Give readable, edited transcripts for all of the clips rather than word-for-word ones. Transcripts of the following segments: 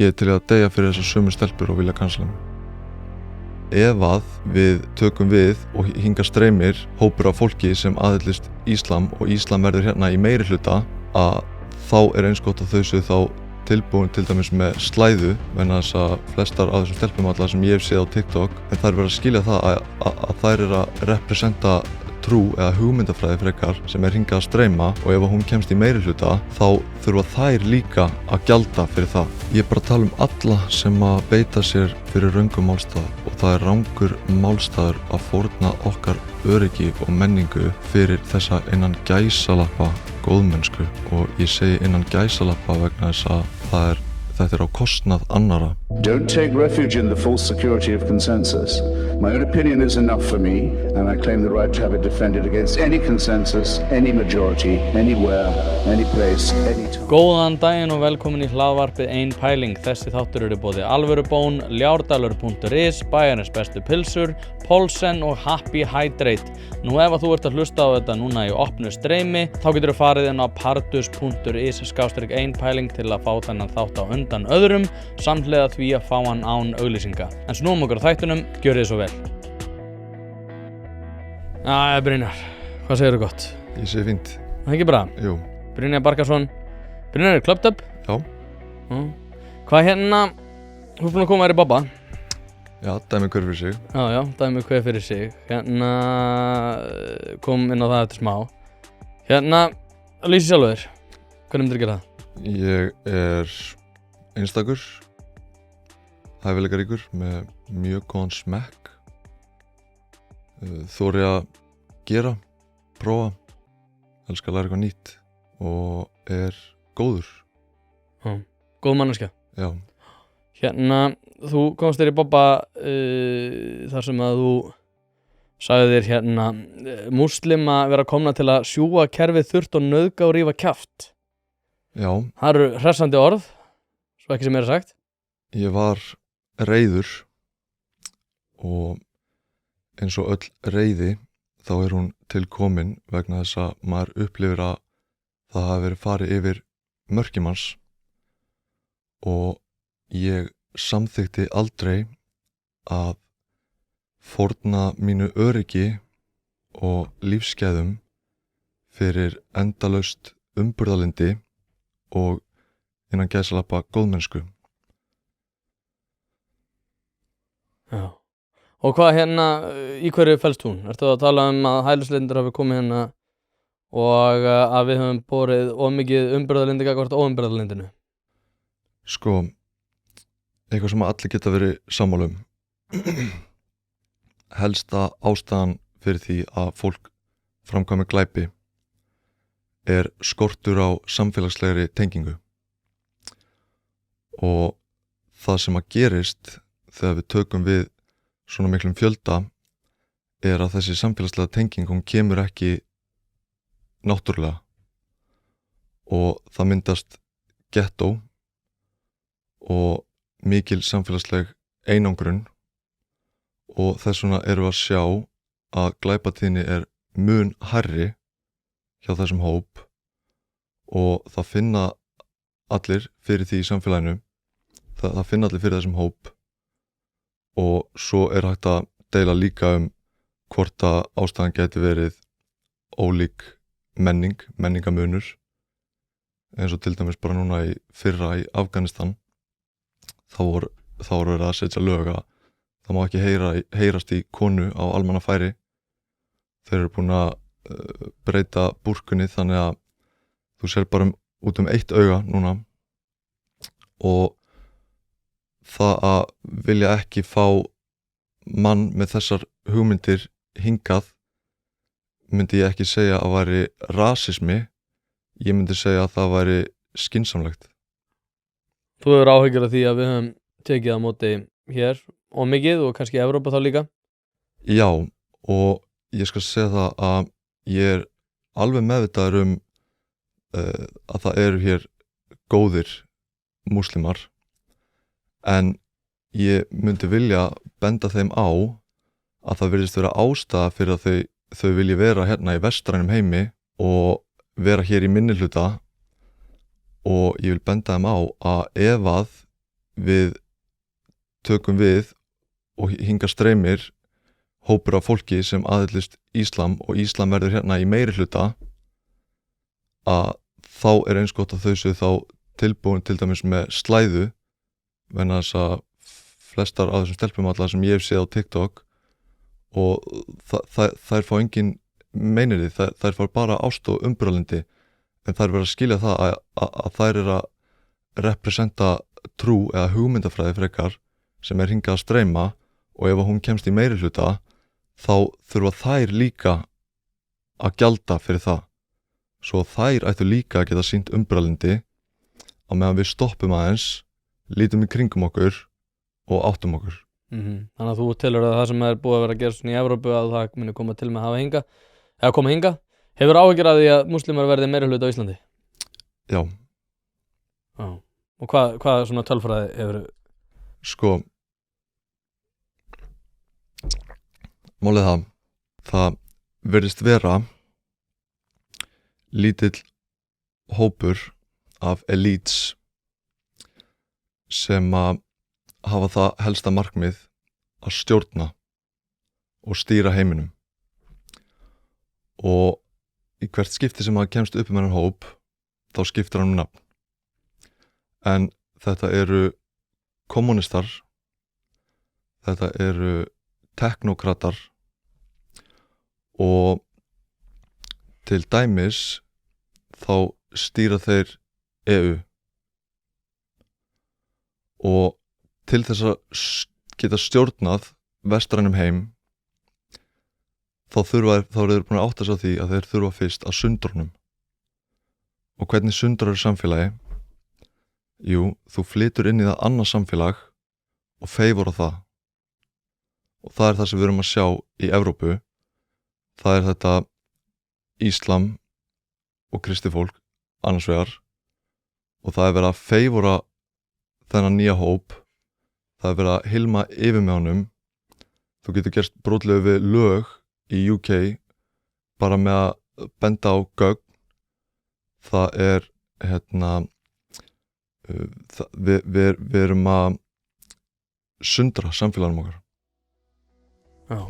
ég til að deyja fyrir þessar sömu stelpur og vilja cancela mig. Ef að við tökum við og hingað streymir hópur af fólki sem aðhyllist Íslam og Íslam verður hérna í meirihluta, að þá eins gott að þau séu þá tilbúin til dæmis með slæðu, vegna þess að flestar af þessum stelpum allar sem ég hef séð á TikTok, en þær verða að skilja það að þær að representa trú eða hugmyndafræði frekar sem hingað að streyma, og ef hún kemst í meirihluta þá þurfa þær líka að gjalda fyrir það. Ég er bara að tala alla sem að beita sér fyrir röngum málstað, og það rangur málstaður að fórna okkar öryggi og menningu fyrir þessa innan gæsalappa góðmennsku, og ég segi innan gæsalappa vegna þess að þetta á kostnað annara. Don't take refuge in the false security of consensus. My own opinion is enough for me, and I claim the right to have it defended against any consensus, any majority, anywhere, any place, any time. Góðan daginn og velkomin í hlaðvarpið Ein pæling. Þessi þáttur eru boðið Alvörubón, Ljárdalur.is, Bæjarins bestu pilsur, Polsen og Happy Hydrate. Nú ef að þú ert að hlusta á þetta núna í opnu streymi, þá getur þú farið inn á pardus.is/einpæling til að fá þennan þátt á undan öðrum, samhliða því að fá hann án auglýsinga. En snúum okkur á þættunum, gjörið þið svo vel. Brynjar, hvað segirðu gott? Ég segi fínt. Það ekki bra? Jú. Brynjar Barkarsson. Brynjar er Clubbed Up? Já. Hvað þú ert búin að koma þér í bobba? Já, dæmi hver fyrir sig. Já, dæmi hver fyrir sig. Kom inn á það eftir smá. Lýsi sjálfur þér. Hvernig myndir gera það? Ég er einstakur, hæfileikaríkur með mjög góðan smekk, þori að gera, prófa, elska að læra eitthvað nýtt og er góður. Góð manneskja. Já. Þú komst þér í bobba þar sem að þú sagðir múslima vera komna til að sjúga kerfið þurrt og nauðga og rífa kjaft. Já. Það eru hressandi orð, svo ekki sem er sagt. Ég var reiður, og eins og öll reiði þá er hún til komin vegna þess að maður upplifir að það hafi verið farið yfir mörkin manns, og ég samþykkti aldrei að fórna mínu öryggi og lífsgæðum fyrir endalaust umburðarlyndi og innan gæsalappa góðmennsku. Já. Og hvað í hverju felst hún? Ertu að tala að hælisleitendur hafi komið og að við höfum borið of mikið umburðarlyndi gagnvart óumburðarlyndinu? Sko, eitthvað sem allir geta verið sammála um. Helsta ástæðan fyrir því að fólk framkvæmir glæpi er skortur á samfélagslegri tengingu, og það sem að gerist þegar við tökum við svona miklum fjölda er að þessi samfélagslega tenging kemur ekki náttúrulega, og það myndast gettó og mikil samfélagsleg einangrun, og þess vegna erum við að sjá að glæpatíðni er mun hærri hjá þessum hóp, og það finna allir fyrir því í samfélaginu, það finna allir fyrir þessum hóp, og svo er hægt að deila líka hvort að ástæðan gæti verið ólík menningamunur, eins og til dæmis bara núna í fyrra í Afganistan, þá voru verið að setja lög að það má ekki heyrast í konu á almannafæri. Þeir eru búin að breyta búrkunni þannig að þú sér bara út eitt auga núna, og það að vilja ekki fá mann með þessar hugmyndir hingað myndi ég ekki segja að væri rasismi, ég myndi segja að það væri skynsamlegt. Þú hefur áhyggjur af því að við höfum tekið á móti hér og mikið, og kannski Evrópa þá líka? Já, og ég skal segja það að ég er alveg meðvitaður að það eru hér góðir múslimar, en ég myndi vilja benda þeim á að það virðist vera ástæða fyrir að þau vilji vera hérna í vestrænum heimi og vera hér í minnihluta, og ég vil benda þeim á að ef að við tökum við og hinga streymir hópur af fólki sem aðhyllist Íslam og Íslam verður hérna í meiri hluta, að þá eins gott að þau séu þá tilbúin til dæmis með slæðu, vegna þess að flestar af þessum stelpum allar sem ég hef séð á TikTok og þær fá engin meinir því, þær fá bara ást og umburðarlyndi, en þær verða að skilja það að þær að representa trú eða hugmyndafræði frekar sem hingað að streyma, og ef hún kemst í meiri hluta þá þurfa þær líka að gjalda fyrir það, svo þær ættu líka að geta sýnt umburðarlyndi á meðan við stoppum aðeins, lítum í kringum okkur og áttum okkur. Þannig að þú telur að það sem er búið að vera að gera svona í Evrópu að það muni koma til með að hafa hingað eða koma hingað. Hefur áhyggjur af því að múslimar verði meiri hluta á Íslandi? Já. Og hvað svona tölfræði hefur? Sko, málið það virðist vera lítill hópur af elites sem að hafa það helsta markmið að stjórna og stýra heiminum, og í hvert skipti sem að kemst upp þennan hóp þá skiptir hann nafn, en þetta eru kommunistar, þetta eru teknokratar og til dæmis þá stýra þeir EU, og til þess að geta stjórnað vestrænum heim þá eru þeir búin að átta sig á því að þeir þurfa fyrst að sundra honum. Og hvernig sundrar samfélagi? Jú, þú flytur inn í það annað samfélag og feifur á það, og það það sem við erum að sjá í Evrópu. Það þetta Íslam og kristið annars vegar, og það verið að feifura þennan nýja hóp, það verið að hilma yfir með honum. Þú getur gerst brotlegur við lög í UK bara með að benda á gögn. Það við erum að sundra samfélagunum okkar. Já.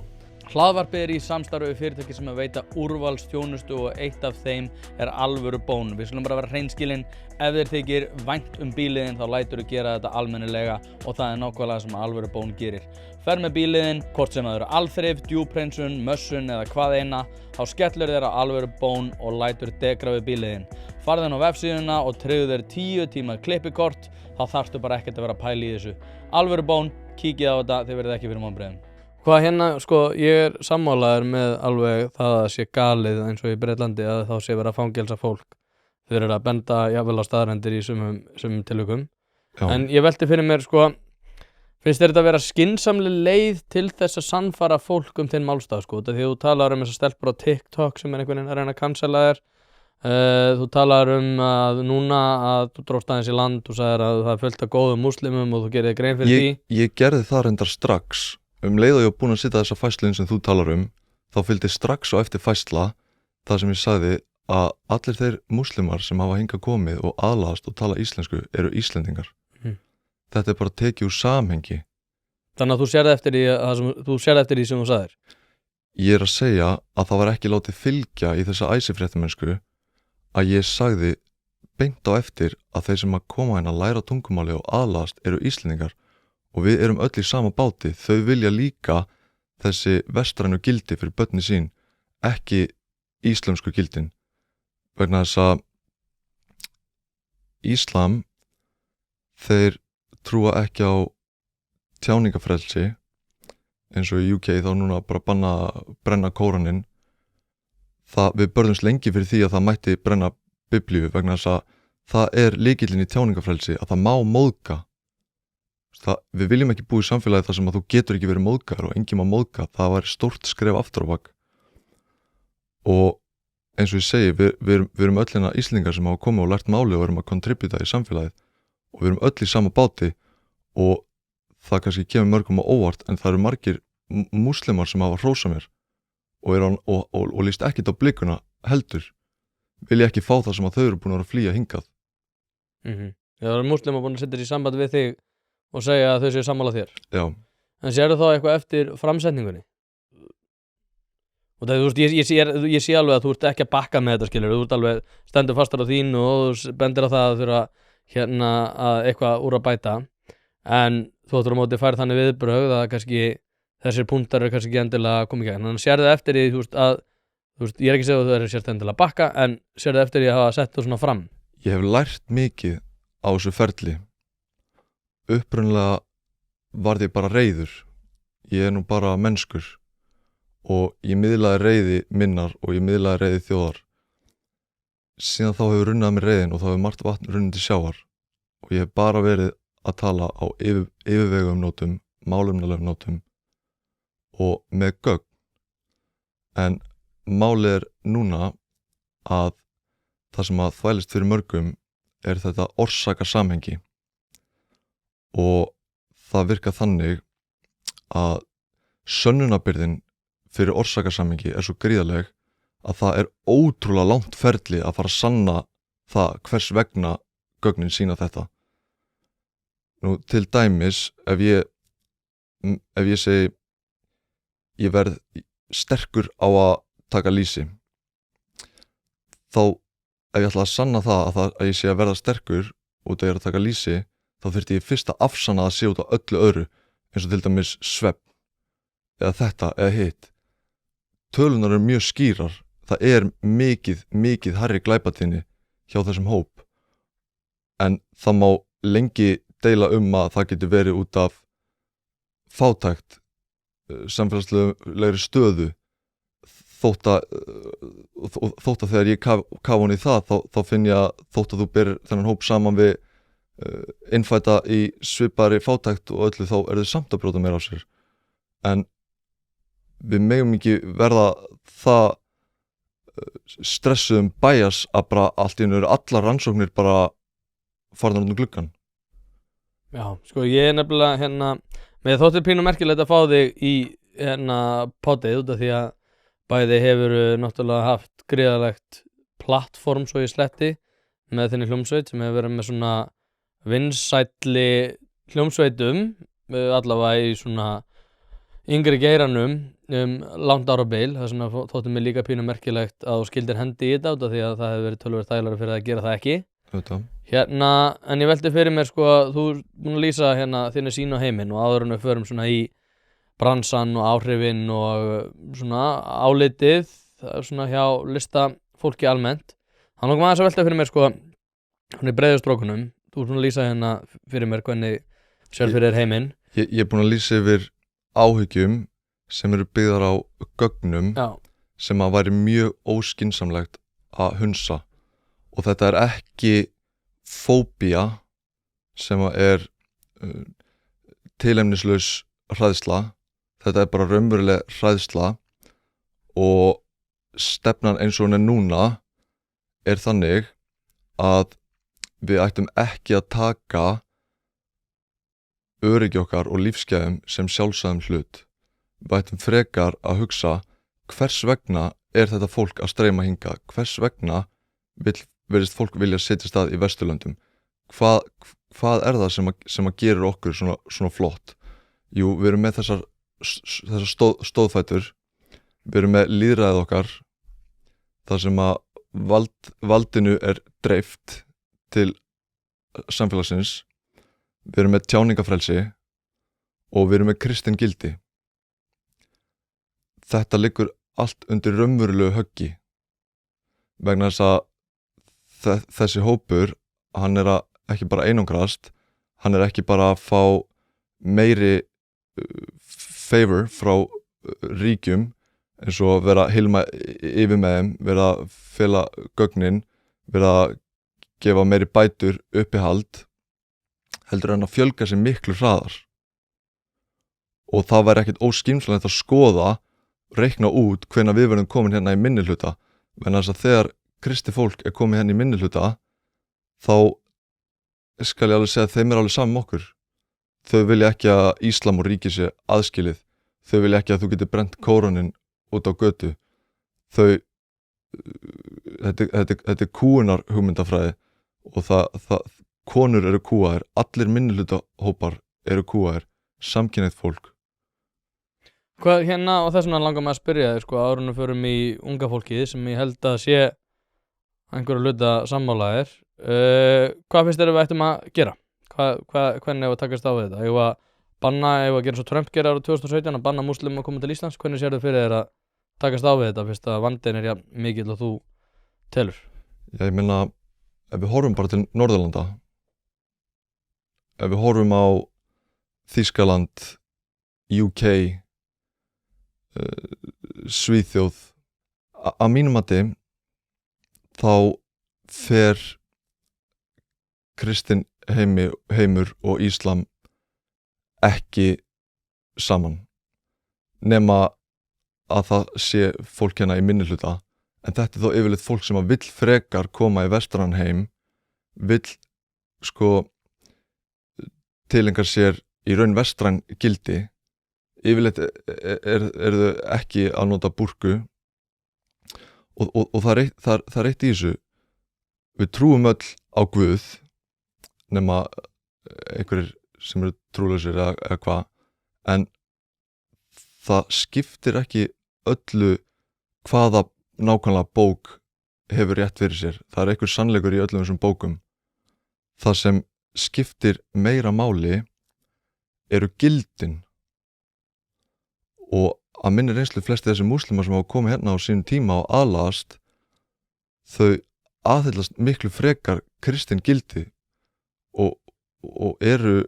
Hlaðvarpið er í samstarfi við fyrirtæki sem veita úrvalsþjónustu og eitt af þeim er Alvöru Bón. Við skulum bara vera hreinskilin, ef þér þykir vænt bíliðin þá læturðu gera þetta almennilega, og það nákvæmlega sem Alvöru Bón gerir. Ferð með bíliðin, hvort sem það eru alþrif, djúphreinsun, mössun eða hvað eina, þá skellur þér á Alvöru Bón og lætur degra við bíliðin. Farðu inn á vefsíðuna og tryggðu þér 10 tíma klippikort, þá þarftu bara ekkert að vera að pæla í þessu. Alvöru Bón, kíkið á þetta, þið verðið ekki fyrir vonbrigðum. Hvað sko, ég er sammálaður með alveg það að sé galið eins og í Bretlandi að þá sé verið að fangelsa fólk. Þeir eru að benda jafnvel á staðrendir í sumum tilvikum. Já. En ég velti fyrir mér, sko, finnst þér þetta að vera skynsamleg leið til þess að sannfara fólk þinn málstað, sko? Því þú talar þessar stelpur á TikTok sem einhvern veginn að reyna að cancela þér. Þú talar að núna að þú dróst aðeins í land, þú sagðir að það er fullt af góðum múslimum og þú gerir grein fyrir því. Ég gerði það reyndar strax. Leið og ég var búin að setja þessa fæslun sem þú talar þá fylgdi strax og eftir fæsla það sem ég sagði að allir þeir múslimar sem hafa hingað komið og aðlagast og tala íslensku eru Íslendingar. Þetta er bara tekið úr samhengi. Þannig að þú sérð eftir því sem þú sagðir? Ég er að segja að það var ekki látið fylgja í þessa æsifréttamennsku að ég sagði beint á eftir að þeir sem að koma að læra tungumáli og aðlagast eru Íslendingar. Og við erum öll í sama báti, þau vilja líka þessi vestrænu gildi fyrir börnin sín, ekki íslensku gildin. Vegna þess að Íslam, þeir trúa ekki á tjáningafrelsi, eins og í UK þá núna bara brenna Kóraninn. Við börðumst lengi fyrir því að það mætti brenna Biblíu, vegna þess að það er lykillinn í tjáningafrelsi, að það má móðga. Við viljum ekki búa í samfélagi þar sem að þú getur ekki verið móðgaður og enginn má móðga. Það væri stórt skref aftur á bak. Og eins og ég segi, við erum öll hérna Íslendingar sem hafa komið og lært máli og erum að kontributa í samfélagið, og við erum öll í sama báti, og það kannski kemur mörgum á óvart, en það eru margir múslimar sem hafa hrósað mér og líst ekkert á blikuna heldur, vilja ekki fá það sem að þau eru búin að flýja hingað. Það eru múslimar búin að setja sér í samband við þig og segja að þau séu sammála þér. Já, En sérðu þá eitthvað eftir framsetningunni? Og það, þú veist, ég sé alveg að þú ert ekki að bakka með þetta, skilur, þú ert alveg stendur fastar á þínu og þú bendir á það að þurfa að eitthvað úr að bæta, en þú ættir á móti færi þannig viðbrögð að kannski þessir punktar eru kannski ekki endilega að koma í gegn. Þannig sérðu eftir því, þú veist, ég er ekki að segja að þú er sért endilega að bakka, en sérðu eftir því að hafa sett þú svona fram. ég hef lært mikið á þessu ferli. Upprunalega varð ég bara reiður. Ég er nú bara mennskur og ég miðlaði reiði minnar og ég miðlaði reiði þjóðar. Síðan þá hefur runnið að mér reiðin og þá hefur margt vatn runnið til sjávar og ég hef bara verið að tala á yfirvegum nótum, málefnalegum nótum og með gögn. En málið er núna að það sem að þvælist fyrir mörgum er þetta orsakasamhengi og það virkar þannig að sönnunarbyrðin fyrir orsakasamhengi er svo gríðarleg að það er ótrúlega langt ferli að fara að sanna það hvers vegna gögnin sýna þetta. Nú til dæmis ef ég segi ég verð sterkur á að taka lýsi, þá ef ég ætla að sanna það að ég sé að verða sterkur út að ég er að taka lýsi, þá þurfti ég fyrst að afsanna að sé út á öllu öðru, eins og til dæmis svefn eða þetta eða hitt. Tölunar eru mjög skýrar. Það er mikið hærri glæpatíðni hjá þessum hóp, en það má lengi deila að það getur verið út af fátækt, samfélagslegri stöðu, þótt að þegar ég kafa hún í það þá finn ég að þótt að þú berir þennan hóp saman við innfædda í svipari fátækt og öllu, þá er þau samt að brjóta meira á sér. En við megum ekki verða það stressuðum bæjas að bara allt í einu eru allar rannsóknir bara farnar út um gluggann. Já, sko ég er nefnilega með þóttir pínu merkilegt að fá þig í poddið út af því að bæði hefur náttúrulega haft gríðarlegt plattform svo í sletti með þinni hljómsveit sem hefur verið með svona vinsælli hljómsveitum allavega í svona yngri geiranum langt árabil. Það er svona þótti mér líka pínu merkilegt að þú skildir hendi í þetta út af því að það hefur verið töluvert þægilegra fyrir að gera það ekki. En ég velti fyrir mér sko að þú búin að lýsa þinni sýn á heiminn og áður en við förum svona í bransan og áhrifin og svona álitið svona hjá listafólki almennt. Hann langar aðeins að velta fyrir mér sko í breiðustrókunum. Þú ert búin að lýsa fyrir mér hvernig sér fyrir heiminn. Ég er búin að lýsa yfir áhyggjum sem eru byggðar á gögnum. Já. Sem að væri mjög óskynsamlegt að hunsa, og þetta er ekki fóbía sem að er tilefnislaus hræðsla. Þetta er bara raunveruleg hræðsla og stefnan eins og hún er núna er þannig að við ættum ekki að taka öryggi okkar og lífsgæðum sem sjálfsagðum hlut. Við ættum frekar að hugsa hvers vegna er þetta fólk að streyma hingað, hvers vegna virðist fólk vilja setja stað í Vesturlöndum. Hvað er það sem að gerir okkur svona flott? Jú, við erum með þessar stóðfætur, við erum með lýðræðið okkar, þar sem að valdinu er dreift til samfélagsins, við erum með tjáningafrelsi og við erum með kristin gildi. Þetta liggur allt undir raunverulegu höggi vegna þess að þessi hópur, hann er að ekki bara einangrast, hann er ekki bara að fá meiri favor frá ríkjum eins og vera að hilma yfir með þeim, vera að fela gögnin, vera að gefa meiri bætur uppihald, heldur hann að fjölga sér miklu hraðar. Og það væri ekkert óskynsamlegt að skoða, reikna út hvenær við verðum komin í minnihluta, en þess að þegar kristið fólk er komið í minnihluta, þá skal ég alveg segja að þeim er alveg saman okkur. Þau vilja ekki að Íslam og ríki sé aðskilið, þau vilja ekki að þú getur brent Kóraninn út á götu. Þetta er kúunar hugmyndafræði og konur eru kúaðir, allir minnihlutahópar eru kúgaðir, samkynhneigt fólk. Hvað hérna, og þess vegna langar mig að spyrja þig sko, árunum förum í unga fólkið sem ég held að sé einhverju hluta sammálaðir. Hvað finnst þér við ættum að gera? Hvernig ef að takast á við þetta? Ef að banna, ef að gera svo Trump gera árið 2017 að banna múslimum að koma til Íslands, hvernig sér þau fyrir þér að takast á við þetta fyrst að vandinn er jafn mikill og þú telur? Já, ég meina, ef við horfum bara til Norðurlanda, ef við horfum á Þýskaland, UK, Svíþjóð, að mínum mati þá fer kristinn heimur og íslam ekki saman, nema að það sé fólk hérna í minnihluta, en þetta er þó yfirleitt fólk sem að vill frekar koma í vestrænan heim, vill sko tilengar sér í raun vestræn gildi. Yfirleitt er þau ekki að nota búrku og það er eitt í þessu. Við trúum öll á Guð, nema einhverjir sem eru trúlausir eða hvað, en það skiptir ekki öllu hvaða nákvæmlega bók hefur rétt fyrir sér. Það er einhver sannleikur í öllum þessum bókum. Það sem skiptir meira máli eru gildin. Og að minni reynslu flesti þessi múslimar sem hafa komið hérna á sínum tíma og aðlagast, þau aðhyllast miklu frekar kristin gildi og eru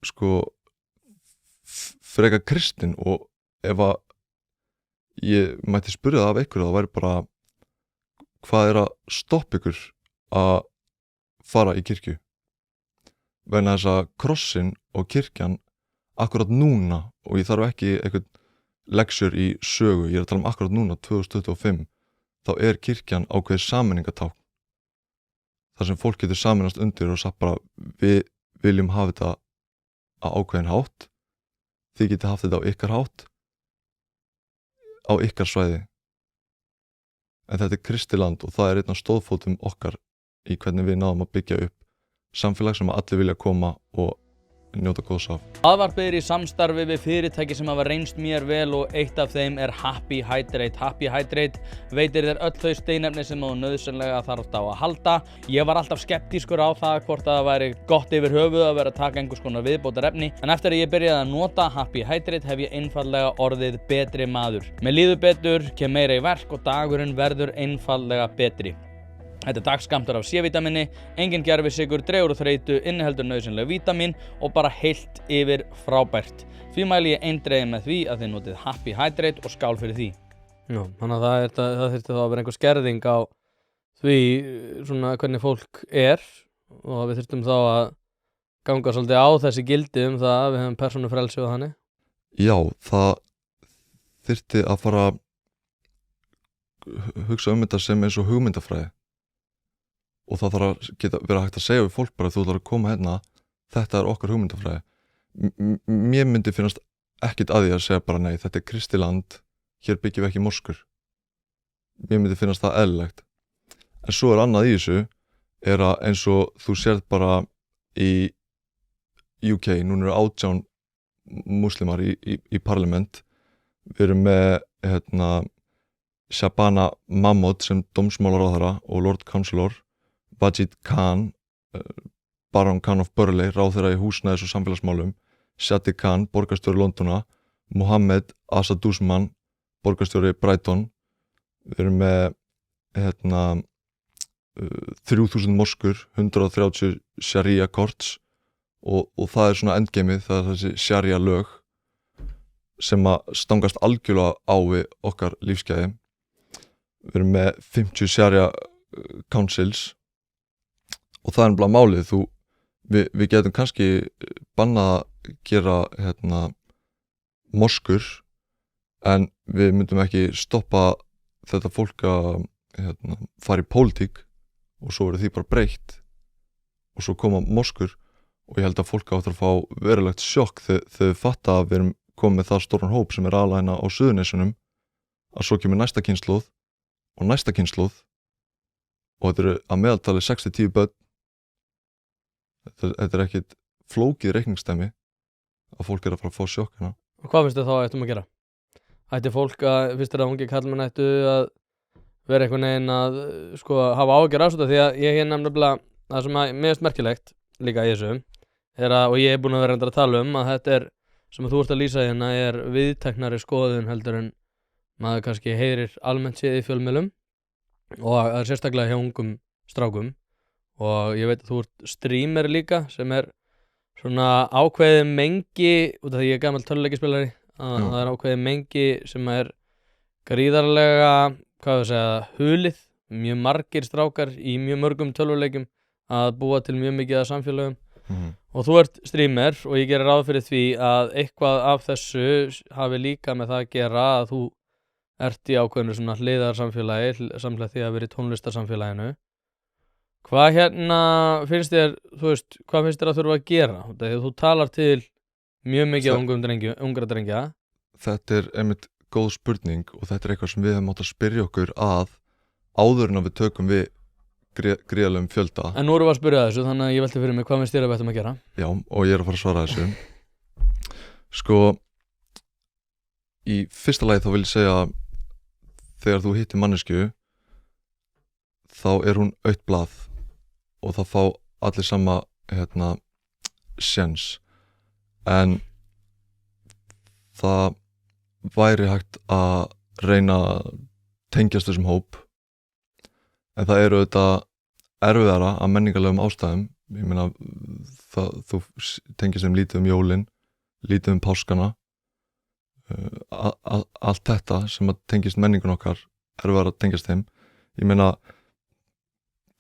sko frekar kristin, og ef að ég mætti spyrja það af einhverju, það væri bara hvað er að stoppa ykkur að fara í kirkju? Vegna þess að krossin og kirkjan akkurat núna, og ég þarf ekki einhvern leksjur í sögu, ég er að tala um akkurat núna 2025, þá er kirkjan ákveðið sameiningatákn, þar sem fólk getur sameinast undir og sagt bara við viljum hafa þetta á ákveðin hátt, þið getið haft þetta á ykkar hátt, á ykkar svæði, en þetta er kristiland og það er einn af stóðfótum okkar í hvernig við náðum að byggja upp samfélag sem að allir vilja koma og njóta góðs af. Hlaðvarpið er í samstarfi við fyrirtæki sem hafa reynst mér vel og eitt af þeim er Happy Hydrate. Happy Hydrate veitir þér öll þau steinefni sem þú nauðsynlega þarft á að halda. Ég var alltaf skeptískur á það hvort það væri gott yfir höfuð að vera að taka einhvers konar viðbótarefni, en eftir að ég byrjaði að nota Happy Hydrate hef ég einfaldlega orðið betri maður. Mér líður betur, kem meira í verk og dagurinn verður einfaldlega betri. Þetta er dagskammtur af C-vítamini, engin gervisykur, dregur úr þreytu, inniheldur nauðsynleg vítamin og bara heilt yfir frábært. Því mæli ég eindregið með því að þið notið Happy Hydrate og skál fyrir því. Já, þannig að það þyrfti þá að vera einhver skerðing á því svona hvernig fólk er, og við þyrftum þá að ganga svolítið á þessi gildi það að við hefum persónufrelsi og þannig. Já, það þyrfti að fara hugsa þetta sem eins og hugmyndafræði. Og það þarf að geta verið hægt að segja við fólk bara að þú þarf að koma hérna, þetta er okkar hugmyndafræði. Mér myndi finnast ekkit að því að segja bara nei, þetta er kristiland, hér byggjum við ekki moskur. Mér myndi finnast það eðlilegt. En svo er annað í þessu, er að eins og þú sérð bara í UK, núna eru 18 múslimar í parlament. Við erum með Shabana Mahmood sem dómsmálaráðherra og Lord Councillor, Wajid Khan, Baron Khan of Burleigh, ráðherra í húsnæðis- og samfélagsmálum, Shadi Khan, borgarstjóri Londona, Mohammed Asaduzman, borgarstjóri Brighton. Við erum með 3000 moskur, 130 sharia courts og það er svona endgameið, það er þessi sharia lög sem að stangast algjörlega á við okkar lífsgæði. Við erum með 50 sharia councils og það er bara málið, við getum kannski bannað að gera moskur, en við myndum ekki stoppa þetta fólk að fara í pólitík og svo verður því bara breytt og svo koma moskur, og ég held að fólk áttur að fá verulegt sjokk þegar þau fatta að við erum komið með það stóran hóp sem er aðlæna á Suðurnesunum, að svo kemur næsta kynslóð og næsta kynslóð og þetta eru að meðaltali 6-10 börn. Þetta er ekkit flókið reikningsdæmi, að fólk að fara að fá sjokk hérna. Og hvað finnst þið þá ættum að gera? Ætti fólk finnst þér að ungi kallmenn ættu að vera einhvern veginn að sko hafa áhyggjur af þessu því að ég nefnilega það sem að mér finnst merkilegt líka í þessu og ég búinn að vera reyndar að tala að þetta sem þú ert að lýsa hérna viðteknari skoðun heldur en maður kannski heyrir almennt séð í fjölmiðlum og það sérstaklega hjá ungum strákum og ég veit að þú ert streamer líka sem svona ákveðið mengi út af því ég gamall töluleikjaspilari það ákveðið mengi sem gríðarlega hvað við segja, hulið mjög margir strákar í mjög mörgum tölvuleikjum að búa til mjög mikið af samfélögum og þú ert streamer og ég gerir ráð fyrir því að eitthvað af þessu hafi líka með það að gera að þú ert í ákveðinu svona hliðarsamfélagi samlega því að vera í tónlistarsamfélaginu hvað finnst þér hvað finnst þér að þurfa að gera þegar þú talar til mjög mikið ungra drengja Þetta einmitt góð spurning og þetta eitthvað sem við hefum átt að spyrja okkur að áður en að við tökum við gríðarlegum fjölda. En nú erum við að spyrja þessu þannig að ég velti fyrir mig hvað finnst þér að við ættum að gera? Já, og ég að fara að svara þessu. Sko, í fyrsta lagi þá vil ég segja að þegar þú hittir manneskju þá hún autt blað og það fá allir sama séns en það væri hægt að reyna að tengjast þessum hóp en það auðvitað erfiðara af menningarlegum ástæðum ég meina þú tengist lítið jólin lítið páskana allt þetta sem að tengist menningun okkar erfiðara að tengjast þeim ég meina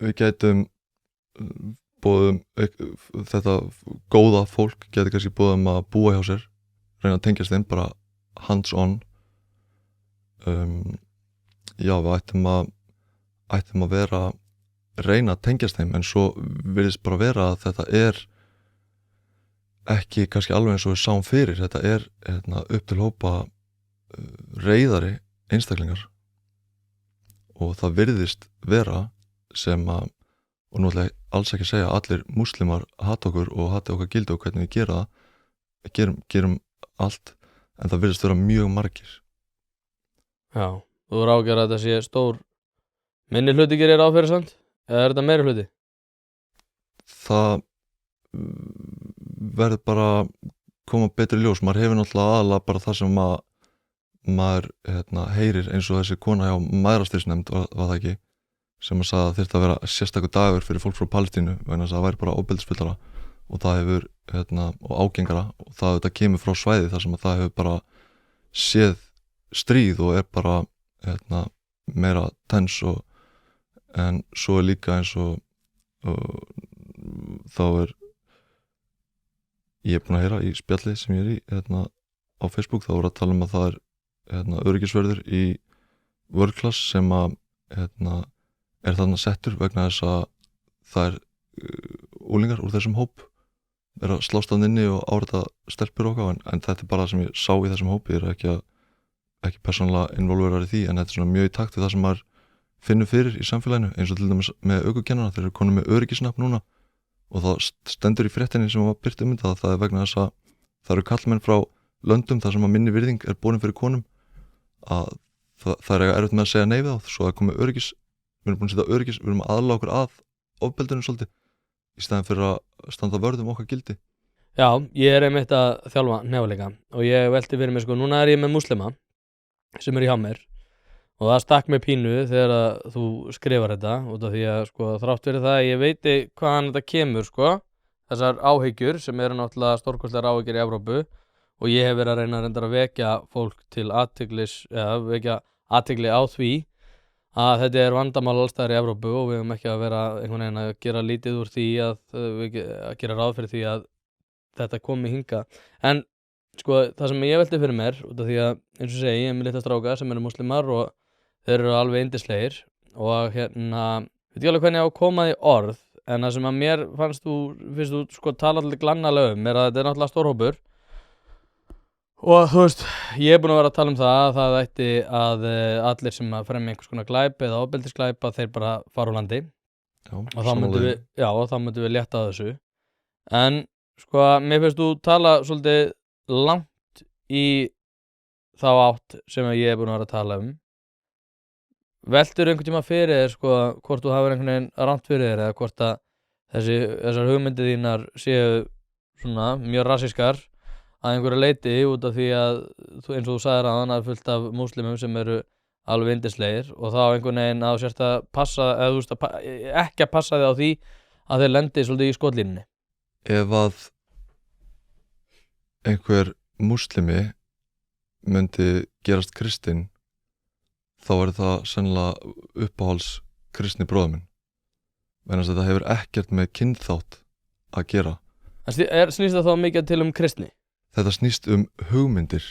við gætum boðum þetta góða fólk gæti kannski boðum að búa hjá sér reyna að tengjast þeim bara hands on já við ættum að vera reyna að tengjast þeim en svo virðist bara vera að þetta ekki kannski alveg eins og við sáum fyrir þetta upp til hópa reiðari einstaklingar og það virðist vera sem að og nú ætla ég alls ekki að segja að allir múslimar hata okkur og hata okkar gildi og hvernig við gera það gerum allt en það virðist vera mjög margir Já, þú er ágjörð að þetta sé stór minni hluti gerir áfyrir samt eða þetta meiri hluti? Það verður bara koma betri ljós maður hefur náttúrulega aðalega bara það sem maður heyrir eins og þessi kona hjá mæðrastyrksnefnd var það ekki sem að sagði að þyrfti að vera sérstakur dagur fyrir fólk frá Palestínu vegna þess að það væri bara ofbeldisfullara og það hefur og ágengara og það þetta kemur frá svæði þar sem að það hefur bara séð stríð og bara meira tens en svo líka eins og þá ég búinn að heyra í spjalli sem ég í á Facebook þá voru að tala að það öryggisvörður í World Class sem að þarna settur vegna þess að það úlingar úr þessum hóp að slást að inni og áreita stelpur okkar en þetta bara það sem ég sá í þessum hópi ekki persónulega involverar í því en þetta svona mjög í takt við það sem maður finnur fyrir í samfélaginu eins og til dæmis með ökukennara þeir konum með öryggisnafn núna og það stendur í fréttinni sem var birt það það vegna þess að það eru kallmenn frá löndum þar sem að minni virðing borin fyrir konum að það erfitt með að segja nei við þá svo að komi öryggis við erum búin að setja öryggis, við erum að aðlaga okkur að ofbeldinu svolítið í staðin fyrir að standa vörð okkar gildi Já, ég einmitt að þjálfa hnefalega og ég velti fyrir mig núna ég með múslima sem í hjá mér og það stakk mig pínu þegar að þú skrifar þetta út af því að þrátt fyrir það að ég veit hvaðan þetta kemur þessar áhyggjur sem eru náttúrulega stórkostlegar áhyggjur í Evrópu og ég hef verið að reyna að vekja fólk til vekja athygli á því að þetta vandamál alls staðar í Evrópu og við höfum ekki að vera einhvern veginn að gera lítið úr því að gera ráð fyrir því að þetta komi hingað en það sem ég velti fyrir mér út af því að eins og segi ég með litla stráka sem eru muslimar og þeir eru alveg yndislegir og veit ekki alveg hvernig ég á að koma því orð en það sem að mér finnst þú tala alltaf glannalega að þetta náttúrulega stórhópur og þú veist, ég búinn að vera að tala það ætti að allir sem að fremja einhvers konar glæp eða ofbeldisglæp að þeir bara fara úr landi og þá myndum við létta á þessu en Sko, mér finnst þú tala svolítið langt í þá átt sem ég er búin að vera að tala Veltur einhvern tíma fyrir þér, sko, hvort þú hafir einhvern veginn rangt fyrir þér eða hvort að þessar hugmyndir þínar séu svona mjög rassískar að einhverju leyti út af því að eins og þú sagðir áðan að fullt af múslimum sem eru alveg yndislegir og þá einhvern veginn að þú sért að passa eða þú veist ekki að passa þig á því að þeir lendi svolítið í skotlínunni. Ef að einhver múslimi myndi gerast kristinn þá það sennilega uppáhalds kristni bróðir minn vegna þess að þetta hefur ekkert með kynþátt að gera. Snýst það þá mikið til kristni? Þetta snýst hugmyndir.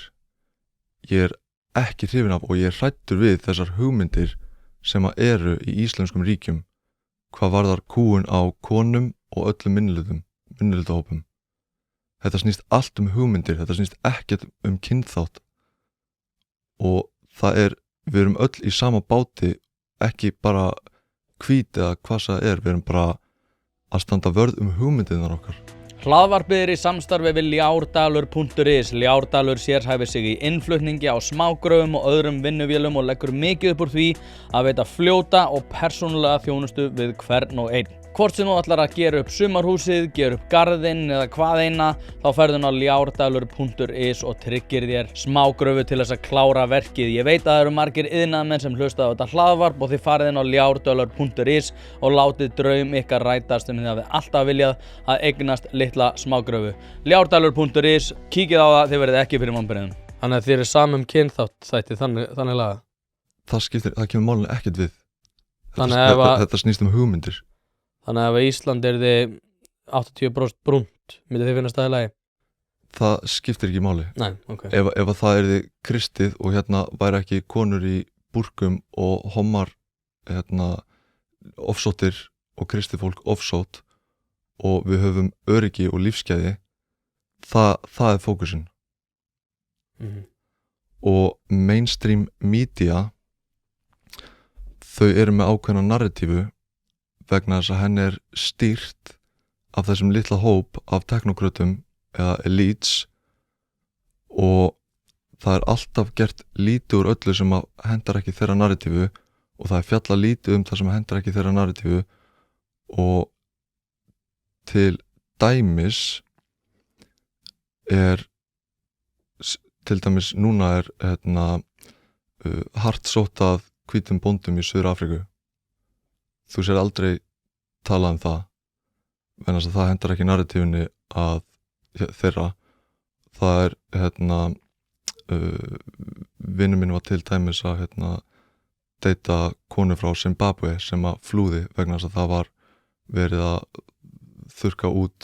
Ég ekki hrifinn af og ég hræddur við þessar hugmyndir sem að eru í íslenskum ríkjum hvað varðar kúgun á konum og öllum minnihlutahópum. Þetta snýst allt hugmyndir, þetta snýst ekkert kynþátt og við erum öll í sama báti, ekki bara hvít eða hvað það við erum bara að standa vörð hugmyndirnar okkar. Hlaðvarpið í samstarfi við Ljárdalur.is. Ljárdalur sérhæfir sig í innflutningi á smágröfum og öðrum vinnuvélum og leggur mikið upp úr því að veita fljóta og persónulega þjónustu við hvern og einn. Hvort sem þú ætlar að gera upp sumarhúsið, gera upp garðinn eða hvað eina, þá ferðu á Ljárdalur.is og tryggir þér smágröfu til þess að klára verkið. Ég veit að það eru margir iðnaðarmenn sem hlusta á þetta hlaðvarp og þið farið á Ljárdalur.is og látið draum ykkar rætast sem þið hafið alltaf viljað að eignast litla smágröfu. Ljárdalur.is, kíkið á það, þið verðið ekki fyrir vonbrigðum. Þannig að þið eru samum kynþátt þætti þannig laga. Það kemur málinu ekkert við. Þetta snýst hugmyndir. Þannig að ef Ísland þið 80% brúnt, myndi þið finnast það í lagi? Það skiptir ekki máli. Nei, ok. Ef það þið kristið og væri ekki konur í búrkum og hommar ofsóttir og kristið fólk ofsótt og við höfum öryggi og lífsgæði, það fókusinn. Og mainstream media, þau eru með ákveðna narratífu vegna þess að henni stýrt af þessum litla hóp af teknokratum eða elites og það alltaf gert lítið úr öllu sem hendar ekki þeirra narratífu og það fjalla lítið það sem hendar ekki þeirra narratífu og til dæmis til dæmis núna hart sótt að hvítum bóndum í Suður-Afríku. Þú sér aldrei tala það vegna þess að það hendar ekki narratífunni að þeirra. Það vinur minn var til dæmis að deyta konu frá Zimbabwe sem flúði vegna þess að það var verið að þurrka út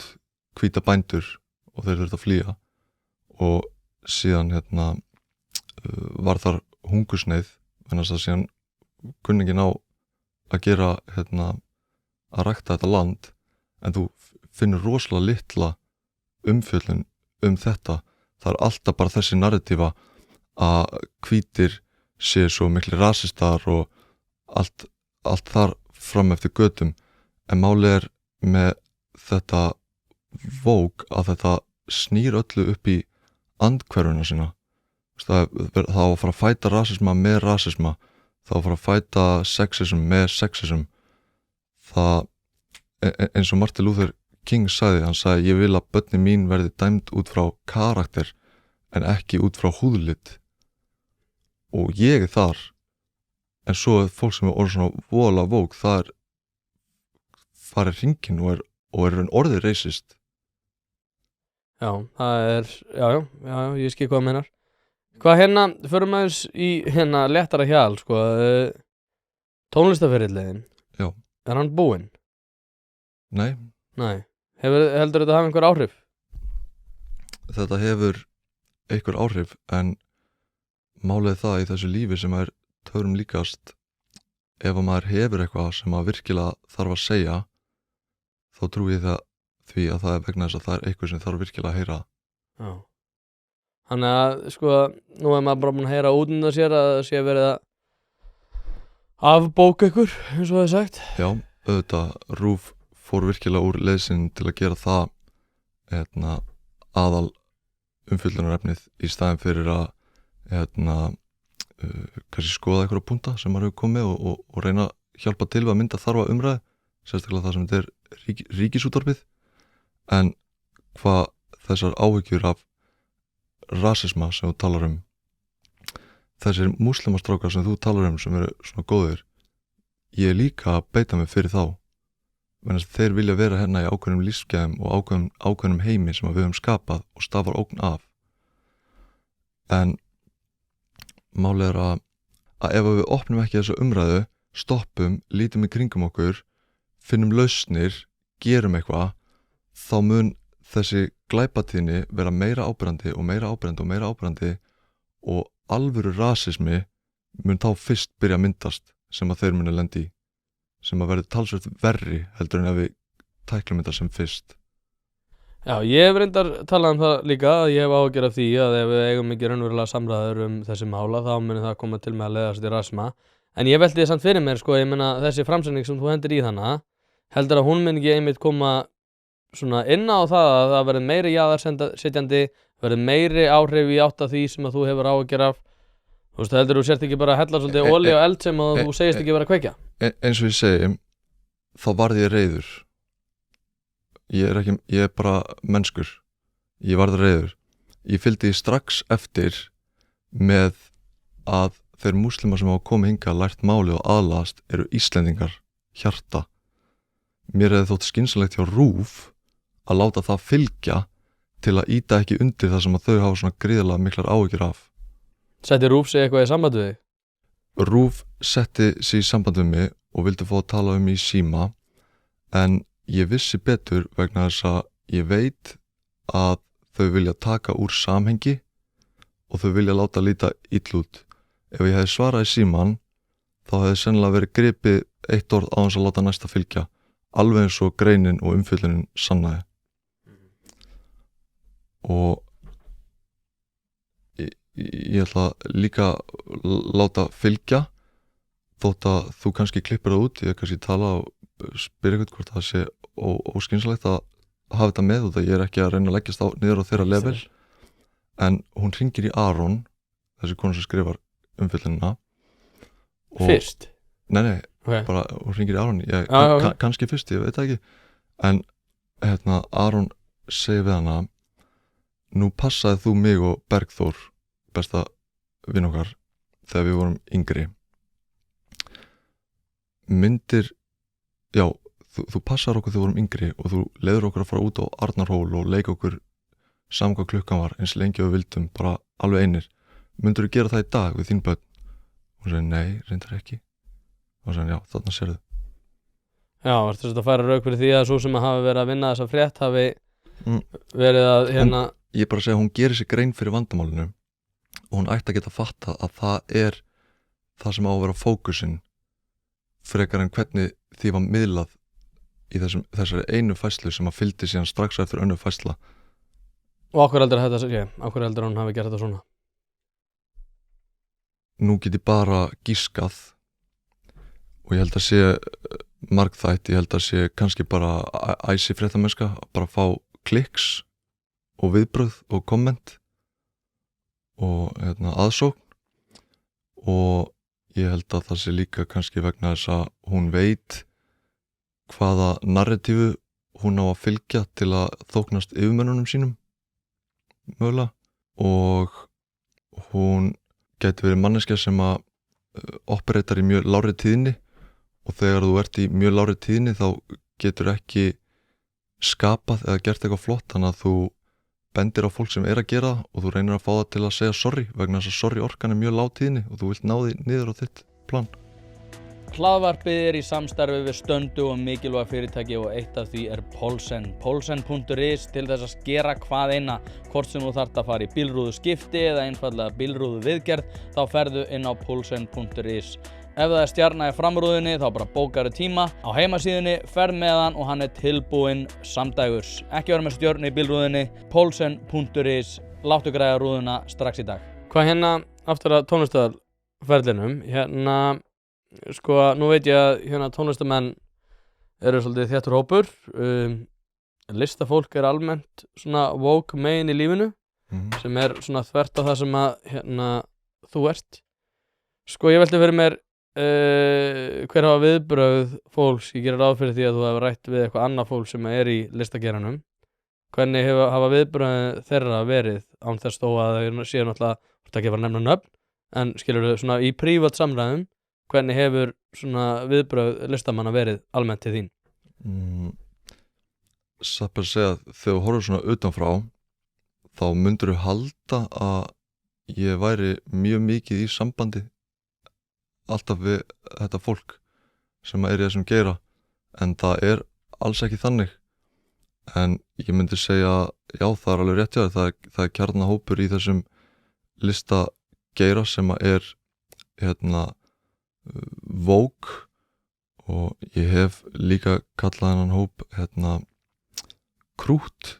hvíta bændur og þeir þurftu að flýja og síðan var þar hungursneið vegna þess að síðan kunningin á að gera að rækta þetta land en þú finnur rosalega litla umfjöllun þetta. Það alltaf bara þessi narratífa að hvítir séu svo miklir rasistar og allt þar fram eftir götum en málið með þetta Vogue að þetta snýr öllu upp í andhverfuna sína. Það á að fara að fæta rasisma með rasisma, það á að fara að fæta sexism með sexism. Það eins og Martin Luther King sagði, hann sagði ég vil að börnin mín verði dæmd út frá karakter en ekki út frá húðlit og ég þar en svo fólk sem orðið svona voðalega Vogue það farið hringinn og orðið racist. Já, það já, ég skil hvað meinar. Hvað förum aðeins í léttara hjal, sko, tónlistaferillinn. Já. Er hann búinn? Nei. Heldur þetta hafa einhver áhrif? Þetta hefur einhver áhrif en málið það í þessu lífi sem törum líkast ef maður hefur eitthvað sem virkilega þarf að segja þá trúi ég því að það vegna þess að það eitthvað sem þarf virkilega að heyra. Já. Þannig að, sko, nú maður bara búin að heyra út undan sér að það sé verið að afbóka ykkur, eins og það sagt. Já, auðvitað, RÚV fór virkilega úr leiðsinn til að gera það aðal umfjöllunarefnið í staðin fyrir að kannski skoða einhverja punta sem maður hefur komið og reyna að hjálpa til við að mynda þarfa umræðu, sérstaklega það sem þetta er ríkisútvarpið. En hvað þessar áhyggjur af rasisma sem þú talar þessir múslimastrákar sem þú talar sem eru svona góðir, ég er líka að beita mig fyrir þá, menn þeir vilja vera hérna í ákveðnum lífsgæðum og ákveðnum heimi sem við höfum skapað og stafar ógn af. En málið er að ef við opnum ekki þessa umræðu, stoppum, lítum í kringum okkur, finnum lausnir, gerum eitthvað, þá mun þessi glæpatíðni vera meira áberandi og meira áberandi og meira áberandi og alvöru rasismi mun þá fyrst byrja að myndast sem að þeir muni lendi í, sem að verði talsvert verri heldur en ef við tæklum þetta sem fyrst. Já, ég hef reyndar talað það líka, að ég hef áhyggjur af því að ef við eigum ekki raunverulega samræður þessi mála, þá muni það koma til með að leiðast í rasisma. En ég velti samt fyrir mér, ég meina þessi framsetning sem þú hendir í þannig, heldur að hún mun ekki einmitt koma svona inn á það að það verði meiri jaðarsetjandi, verði meiri áhrif í átt af því sem að þú hefur áhyggjur af. Þú veist, heldur þú sért ekki bara að hella svolítið olíu og eld sem að þú segist ekki vera að kveikja? Eins og ég segi, þá varð ég reiður. Ég er bara mennskur. Ég varð reiður. Ég fylgdi strax eftir með að þeir múslimar sem hafa komið hingað, lært máli og aðlagast eru Íslendingar, hjarta. Mér hefði þótt skynsamlegt hjá RÚV að láta það fylgja til að ýta ekki undir það sem að þau hafa svona gríðarlega miklar áhyggjur af. Setti RÚV sig eitthvað í samband við þig? RÚV setti sig í samband við mig og vildi fá að tala í síma, en ég vissi betur vegna þess að ég veit að þau vilja taka úr samhengi og þau vilja láta líta illa út. Ef ég hefði svarað í síman, þá hefði sennilega verið gripið eitt orð á þess að láta næsta fylgja, alveg eins og greinin og umfjöllunin sannaði. Og ég ætla líka láta fylgja, þótt að þú kannski klippir það út, ég kannski tala og spyrja eitthvað hvort það sé óskynsalegt að hafa þetta með, og það ég er ekki að reyna að leggjast niður á þeirra level. En hún hringir í Aron, þessi konu sem skrifar umfjöllunina. Fyrst? Nei, okay. Bara hún hringir í Aron, okay. Kannski fyrst, ég veit það ekki. En Aron segir við hana, nú passaði þú mig og Bergþór, besta vin okkar, þegar við vorum yngri. Þú passar okkur þegar við vorum yngri og þú leiður okkur að fara út á Arnarhól og leika okkur saman hvað klukkan var, eins lengi og við vildum, bara alveg einir. Myndirðu gera það í dag við þín börn? Hún segi, nei, reyndar ekki. Og segi, já, þarna sérðu. Já, ertu að færa rauk fyrir því að svo sem að hafi verið að vinna þessa frétt hafi verið að Ég bara segja, hún gerir sér grein fyrir vandamálinu og hún ætti að geta fatta að það er það sem á að vera fókusinn frekar en hvernig því var miðlað í þessari einu fæslu sem að fylgdi síðan strax eftir önnur fæsla. Og okkur heldur þetta sé, okkur heldur hún hafi gert þetta svona? Nú get ég bara gískað og ég held að sé margþætt, ég held að sé kannski bara æsi fréttamennska, bara fá kliks og viðbrögð og komment og aðsókn, og ég held að það sé líka kannski vegna þess að hún veit hvaða narratífu hún á að fylgja til að þóknast yfirmönnunum sínum mögulega, og hún gæti verið manneskja sem að operétar í mjög lágri tíðni, og þegar þú ert í mjög lágri tíðni þá getur ekki skapað eða gert eitthvað flott, þannig að þú bendir á fólk sem er að gera og þú reynir að fá það til að segja sorry, vegna þess að sorry orkan er mjög lág tíðni og þú vilt ná því niður á þitt plan. Hlaðvarpið er í samstarfi við stöndu og mikilvæg fyrirtæki og eitt af því er Polsen. Polsen.is til þess að skera hvað eina, hvort sem þú þarft að fara í bílrúðu skipti eða einfallega bílrúðu viðgerð, þá ferðu inn á Polsen.is. Ef það er stjarna í framrúðinni þá bara bókaru tíma á heimasíðunni, ferð með hann og hann er tilbúinn samdægurs. Ekki vera með stjörnu í bílrúðinni, Polsen.is, láttu græja rúðuna strax í dag. Hvað aftur að tónlistarferlinum, nú veit ég að tónlistamenn eru svolítið þéttur hópur, listafólk almennt svona woke megin í lífinu sem svona þvert á það sem að þú ert. Sko ég velti fyrir mér hver hafa viðbrögð fólks, ég gerir ráð fyrir því að þú hefur rætt við eitthvað annað fólk sem í listageranum. Hvernig hafa viðbrögð þeirra verið án þess þó að þau séu náttúrulega, þú ert ekki að fara að nefna nöfn, en skilurðu svona í prívat samræðum, hvernig hefur svona viðbrögð listamanna verið almennt til þín? Satt bara að segja að þegar þú horfir svona utanfrá þá myndirðu halda að ég væri mjög mikið í sambandi alltaf við þetta fólk sem í þessum geira, en það alls ekki þannig. En ég myndi segja, já, það alveg rétt hjá þér, það kjarnahópur í þessum listageira sem woke, og ég hef líka kallað hennan hóp krút.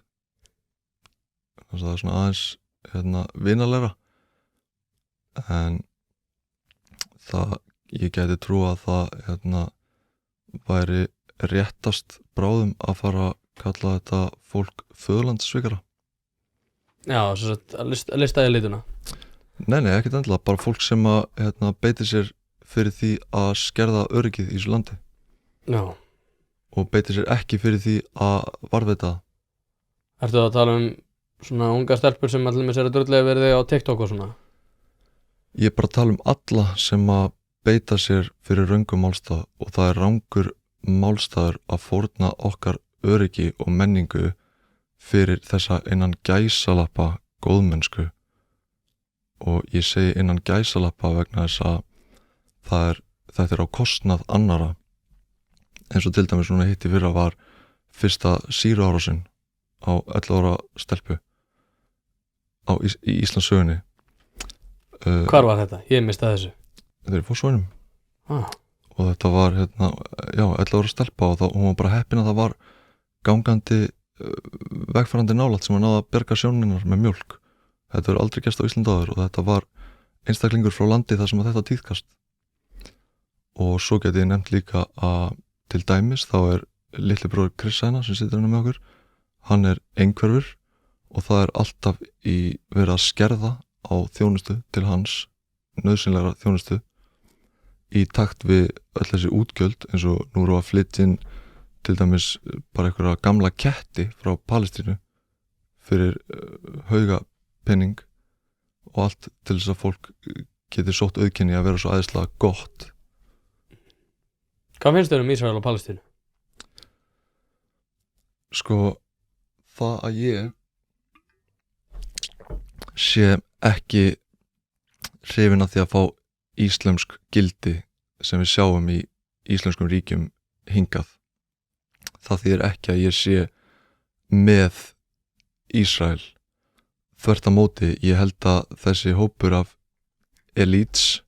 Það svona aðeins vinalegra, en það, ég gæti trúa að það væri réttast bráðum að fara að kalla þetta fólk föðurlandssvikara. Já, svo að lista í lituna. Nei, ekkert endilega, bara fólk sem að beitir sér fyrir því að skerða öryggið í þessu landi. Já. Og beitir sér ekki fyrir því að varðveita það. Ertu að tala svona unga stelpur sem allir með sér að drullega verið á TikTok og svona? Ég bara að tala alla sem að beita sér fyrir röngum málstað, og það rangur málstaður að fórna okkar öryggi og menningu fyrir þessa innan gæsalappa góðmennsku. Og ég segi innan gæsalappa vegna þess að þetta á kostnað annara. Eins og til dæmis svona hitti fyrra var fyrsta sýruárásin á 11 ára stelpu í Íslandssögunni. Hvar var þetta? Ég mistaði þessu. Þetta í Fossvoginum. Og þetta var 11 ára stelpa, og hún var bara heppin að það var gangandi vegfarandi nálægt sem náði að berga sjóninnar með mjólk. Þetta hefur aldrei gerst á Íslandi áður, og þetta var einstaklingur frá landi þar sem að þetta tíðkast. Og svo geti ég nefnt líka að til dæmis þá litli bróðir Chris sem situr hérna með okkur, hann einhverfur, og það alltaf verið að skerða á þjónustu til hans, nauðsynlegra þjónustu, í takt við öll þessi útgjöld, eins og nú eru að flytja inn til dæmis bara einhverja gamla ketti frá Palestínu fyrir hauga penning, og allt til þess að fólk geti sótt auðkenni að vera svo æðislega gott. Hvað finnst þér Ísrael og Palestínu? Sko, það að ég sé ekki hrifinn af því að fá íslamsk gildi sem við sjáum í íslamskum ríkjum hingað, það þýðir ekki að ég sé með Ísrael. Þvert á móti, ég held að þessi hópur af elites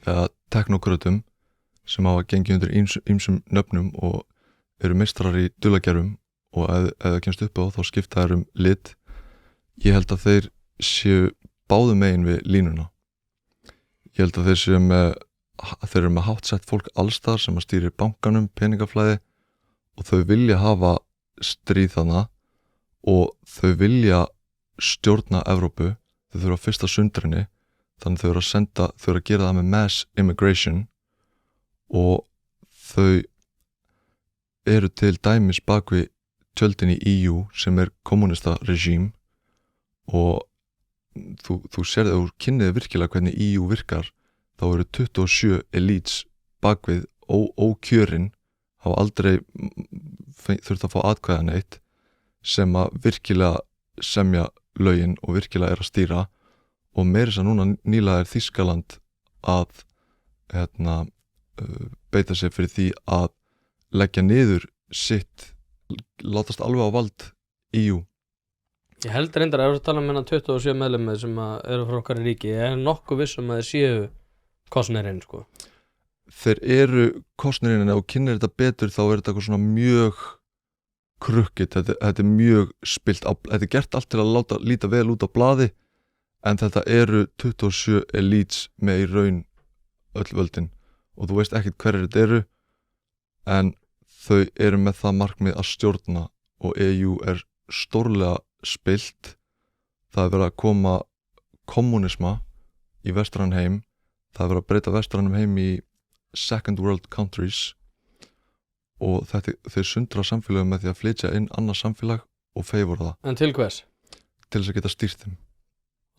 eða teknokratum sem hafa gengið undir ýmsum nöfnum og eru meistarar í dulargerðum, og ef það kemst upp á þá skipta þær lit, ég held að þeir séu báðum megin við línuna. Ég held að þeir eru með háttsett fólk allstar sem að stýri bankanum, peningaflæði, og þau vilja hafa stríð þarna, og þau vilja stjórna Evrópu. Þau þurfa fyrsta sundrinni, þannig þau eru að gera það með mass immigration, og þau eru til dæmis bakvið tjöldin í EU sem kommunista regime, og þú sérði að þú kynniði virkilega hvernig EU virkar, þá eru 27 elites bakvið ókjörin, hafa aldrei þurft að fá atkvæða neitt, sem að virkilega semja lögin og virkilega að stýra, og meira þess að núna nýlega Þýskaland að beita sér fyrir því að leggja niður sitt, látast alveg á vald EU. Ég held reyndar að tala um 27 meðlimir sem eru frá okkar ríki. Ég nokkuð viss að þeir séu kosnirinn, sko. Þeir eru kosnirinn, en ef þú kynnir þetta betur þá þetta eitthvað svona mjög krukkið, þetta mjög spilt á, þetta gert allt til að líta vel út á blaði, en þetta eru 27 elites með í raun öll völdin, og þú veist ekkert hverjir þetta eru, en þau eru með það markmið að stjórna og EU er stórlega spilt. Það er verið að koma kommunisma í vestræn heim, það er verið að breyta vestrænum heim í second world countries og þeir sundra samfélögum með því að flytja inn annað samfélag og favor það. En til hvers? Til þess að geta stýrt þeim.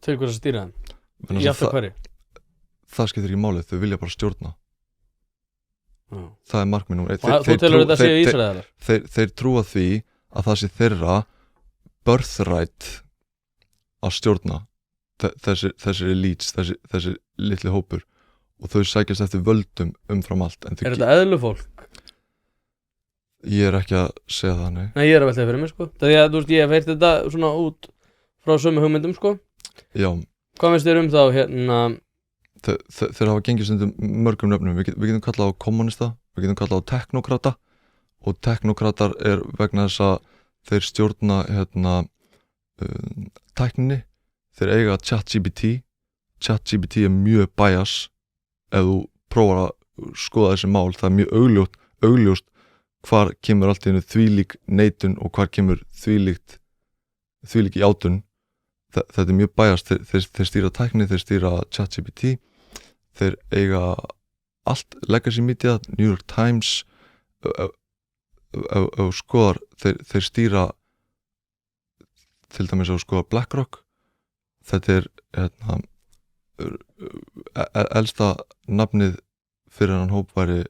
Til hvers að stýra þeim? Vegna Í þess að alltaf hverju? það skiptir ekki málið, þau vilja bara stjórna. Já. Það er markmið númer 1. Og þú telur þetta séu Ísraelar? Þeir trúa því að það sé þeirra birthright að stjórna þessir elites, þessi litli hópur og þau sækjast eftir völdum umfram allt. Er þetta eðlufólk? Ég er ekki að segja það, nei. Nei, ég er að velta fyrir mig, sko. Það er að, þú veist, ég hef heyrt þetta svona út frá sömu hugmyndum, sko. Já. Hvað finnst þér um þá, hérna? Þeir hafa gengið stundum mörgum nöfnum. Við getum kallað á kommunista, við getum kallað á teknokrata og teknokratar er vegna þess að þeir stjórna tækninni. Þeir eiga ChatGPT. ChatGPT er mjög bias ef þú prófar að skoða þessi mál. Það er mjög augljóst hvar kemur allt í einu þvílík neitun og hvar kemur þvílík játun. Þetta er mjög bias. Þeir stýra tækni, þeir stýra ChatGPT. Þeir eiga allt legacy media, New York Times ef skoðar þeir stýra til dæmis ef skoðar BlackRock. Þetta er elsta nafnið fyrir hann hóp væri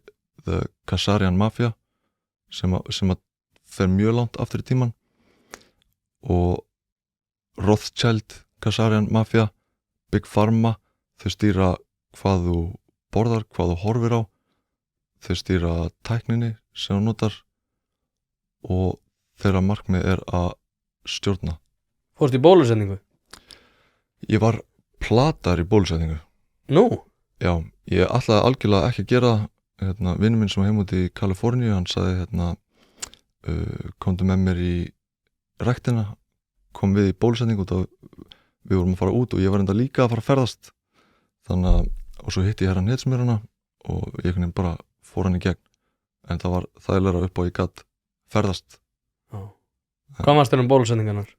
The Khazarian Mafia sem að fer mjög langt aftur í tíman og Rothschild, Khazarian Mafia, Big Pharma, þau stýra hvað þú borðar, hvað þú horfir á, þau stýra tækninni sem þú notar og þeirra markmið er að stjórna. Fórst í bólusetningu? Ég var platar í bólusetningu. Nú? Já, ég ætlaði algjörlega ekki að gera vinur minn sem var heim út í Kaliforníu, hann sagði komdu með mér í ræktina, kom við í bólusetningu og við vorum að fara út og ég var enda líka að fara að ferðast þannig að, og svo hitti ég herran Hetsmjöruna og ég bara fór hann í gegn en það var þægilega upp á ég gat ferðast. Já. Hvað varst þér bólusetningarnar?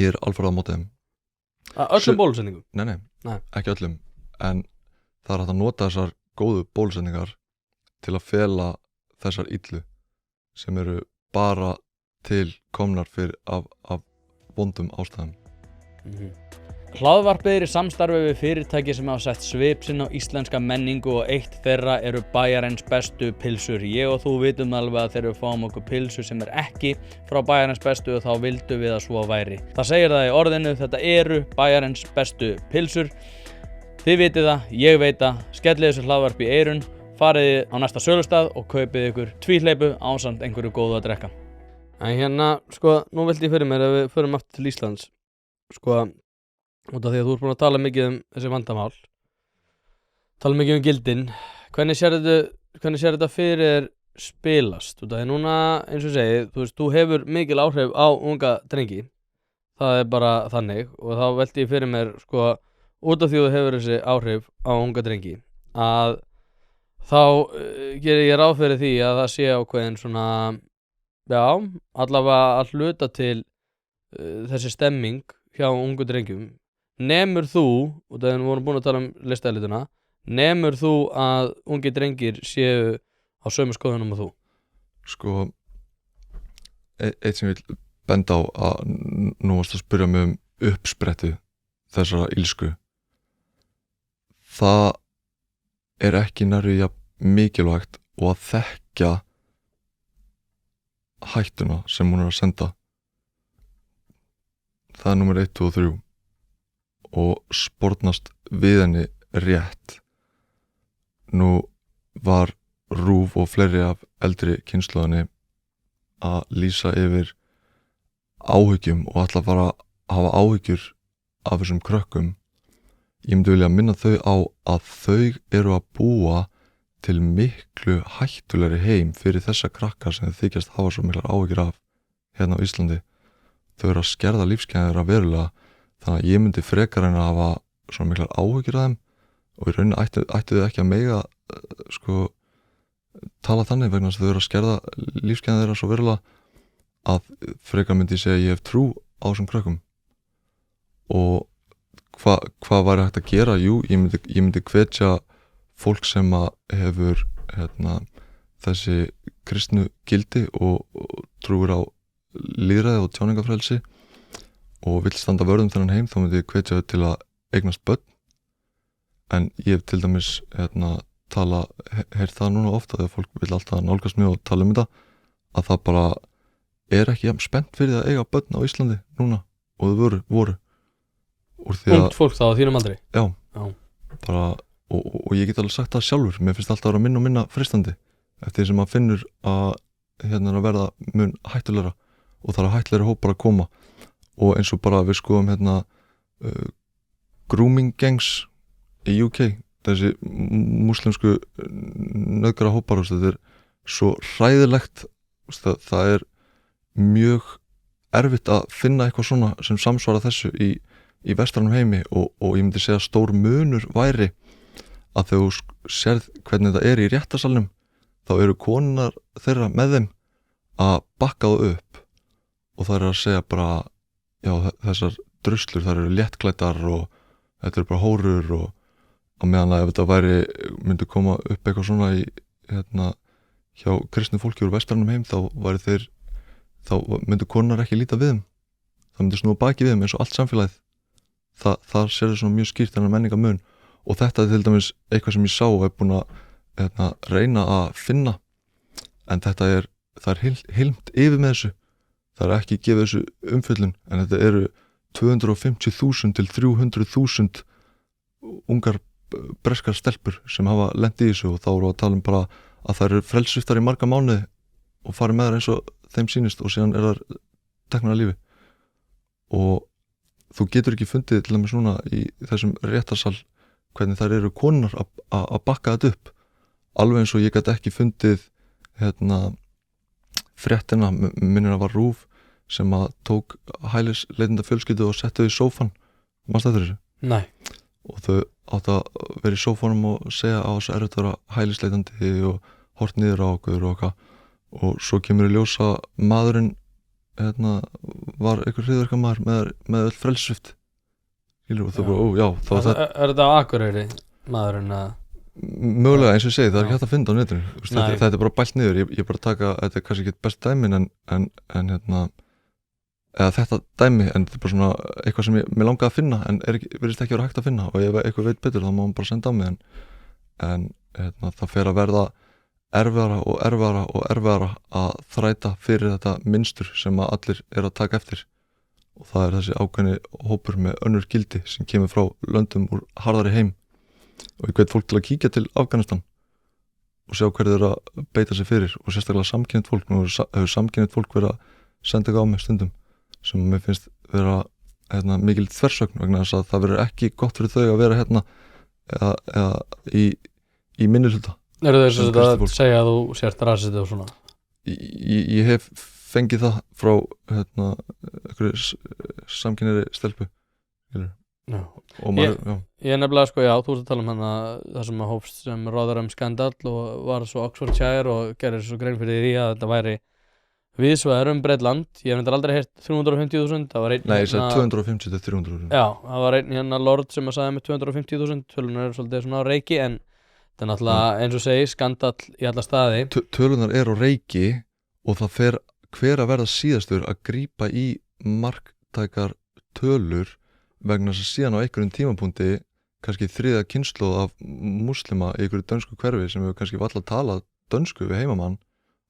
Ég er alfarið á móti þeim. Öllum bólusetningum? Nei, ekki öllum en það er hægt að nota þessar góðu bólusetningar til að fela þessar illu sem eru bara til komnar fyrir af vondum ástæðum. Hlaðvarpið er í samstarfi við fyrirtæki sem hafa sett svip sinn á íslenska menningu og eitt þeirra eru Bæjarins bestu pylsur. Ég og þú vitum alveg að þegar við fáum okkur pylsu sem er ekki frá Bæjarins bestu þá vildum við að svo væri. Það segir það í orðinu, þetta eru Bæjarins bestu pylsur. Þið vitið það, ég veit það, skellið þessu hlaðvarp í eyrun, farið á næsta sölustað og kaupið ykkur tvíhleypu ásamt einhverju góðu að drekka. En hérna, sko, nú vildi ég fyrir mér að við förum aftur til Íslands, sko, út af því að þú ert búin að tala mikið um þessi vandamál, tala mikið um gildin. Hvernig sér þetta fyrir spilast? Út af því núna, eins og segi, þú veist, þú hefur mikil áhrif á unga drengi, það er bara þannig og þá veldi ég fyrir mér, sko, út af því að þú hefur þessi áhrif á unga drengi, að þá gerir ég ráð fyrir því að það sé ákveðin svona, já, allavega að hluta til þessi stemming hjá ungu drengjum. Nemur þú, og þegar við vorum búin að tala um listaelituna, nemur þú að ungi drengir séu á sömu skoðunum og þú? Sko, eitt sem ég vil benda á að nú varst að spyrja mig um uppsprettu þessara ílsku. Það er ekki nærri jafn mikilvægt og að þekkja hættuna sem hún er að senda. Það er númer 1, 2 og 3 og spornast við henni rétt. Nú var RÚV og fleiri af eldri kynslóðinni að lýsa yfir áhyggjum og ætla að fara að hafa áhyggjur af þessum krökkum. Ég myndi vilja minna þau á að þau eru að búa til miklu hættulegri heim fyrir þessa krakka sem þau þykjast hafa svo miklar áhyggjur af hérna á Íslandi. Þau eru að skerða lífsgæði þeirra verulega, þannig að ég myndi frekar en að hafa svo miklar áhyggjur af þeim og í rauninni ættu þau ekki að mega tala þannig vegna þess að þau eru að skerða lífsgæðan þeirra svo verulega að frekar myndi ég segja að ég hef trú á þessum krökkum. Og hvað væri hægt að gera? Jú, ég myndi hvetja fólk sem að hefur þessi kristnu gildi og trúir á lýðræði og tjáningafrelsi og vill standa vörð þennan heim, þá myndi ég hvetja þau til að eignast börn. En ég hef til dæmis heyrt það núna ofta þegar fólk vil alltaf nálgast mig og tala þetta, að það bara ekki jafn spennt fyrir að eiga börn á Íslandi núna og þau voru. Ungt fólk þá á þínum aldri? Já. Bara, og ég get alveg sagt það sjálfur, mér finnst alltaf að vera minna og minna freistandi eftir því sem maður finnur að verða mun hættulegra og það hættulegri hópar að koma. Og eins og bara við skoðum grooming gangs í UK, þessi múslimsku nauðgara hópar, þetta svo hræðilegt, það mjög erfitt að finna eitthvað svona sem samsvara þessu í vestrænum heimi og ég myndi segja stór munur væri að þegar þú sérð hvernig þetta í réttarsalnum, þá eru konunar þeirra með þeim að bakka það upp og það að segja bara, já, þessar druslur, það eru léttklæddar og þetta eru bara hórur, og á meðan að ef þetta myndi koma upp eitthvað svona hjá kristnu fólki úr vestrænum heim, þá myndi konunar ekki líta við þeim, það myndi snúa baki við þeim eins og allt samfélagið. Það sér svona mjög skýrt þennan menningarmun, og þetta til dæmis eitthvað sem ég sá og búin að reyna að finna, en það er hilmt yfir með þessu, það ekki gefið þessu umfjöllun, en þetta eru 250.000 til 300.000 ungar breskar stelpur sem hafa lent í þessu, og þá eru að tala um bara að það eru frelsviptar í marga mánuði og farið með þær eins og þeim sýnist og síðan þær teknar að lífi. Og þú getur ekki fundið til dæmis núna í þessum réttarsal hvernig þær eru konar að bakka þetta upp, alveg eins og ég gat ekki fundið fréttina, minnir að var RÚV sem að tók hælisleitenda fjölskyldu og setti þau í sófan, manstu eftir þessu? Nei. Og þau áttu að vera í sófanum og segja á þessu erfitt að vera hælisleitandi og hort niður á okkur og eitthvað, og svo kemur í ljósa maðurinn var einhver hryðverkamaður með öll frelsvift, og þau bara, já, þá þetta á Akureyri maðurinn að mögulega, eins og ég segi, það ekki hægt að finna á netinu, þetta bara bælt niður, ég bara taka, þetta kannski ekki best dæmin en eða þetta dæmi, en þetta bara svona eitthvað sem mér langaði að finna en virðist ekki vera hægt að finna, og ef eitthvað veit betur þá má hann bara senda á mig, en það fer að verða erfiðara að þræta fyrir þetta mynstur sem að allir að taka eftir, og það þessi ákveðni hópur með önnur gildi sem kemur frá löndum úr harðari heim, og ég hvet fólk til að kíkja til Afganistan og sjá hverju þeir að beita sig fyrir, og sérstaklega samkynhneigt fólk. Nú hefur samkynhneigt fólk verið að senda eitthvað á mig stundum sem mér finnst vera mikil þversögn, vegna þess að það verður ekki gott fyrir þau að vera eða í minnihluta. Eru þau sem að segja að þú sért rasist og svona? Ég hef fengið það frá einhverju samkynhneigri stelpu. Já. Ég nefnilega, sko, já, þú ert að tala um það sem að hófst sem Rotherham skandall og var svo Oxfordshire og gerir svo grein fyrir því að þetta væri viðsvegar Bretland. Ég hef aldrei heyrt 350.000, það var einn Nei, ég sagði 250 til 300.000. Já, það var einn lord sem að sagði með 250.000, tölunar svolítið svona á reiki, en þetta náttúrulega, eins og segi, skandall í alla staði. Tölunar á reiki, og það fer hver að verða síðastur að grípa í marktækar tölur, vegna þess að síðan á einhverjum tímapunkti kannski þriðja kynslóð af múslima í einhverju dönsku hverfi sem hefur kannski valla talað dönsku við heimamann,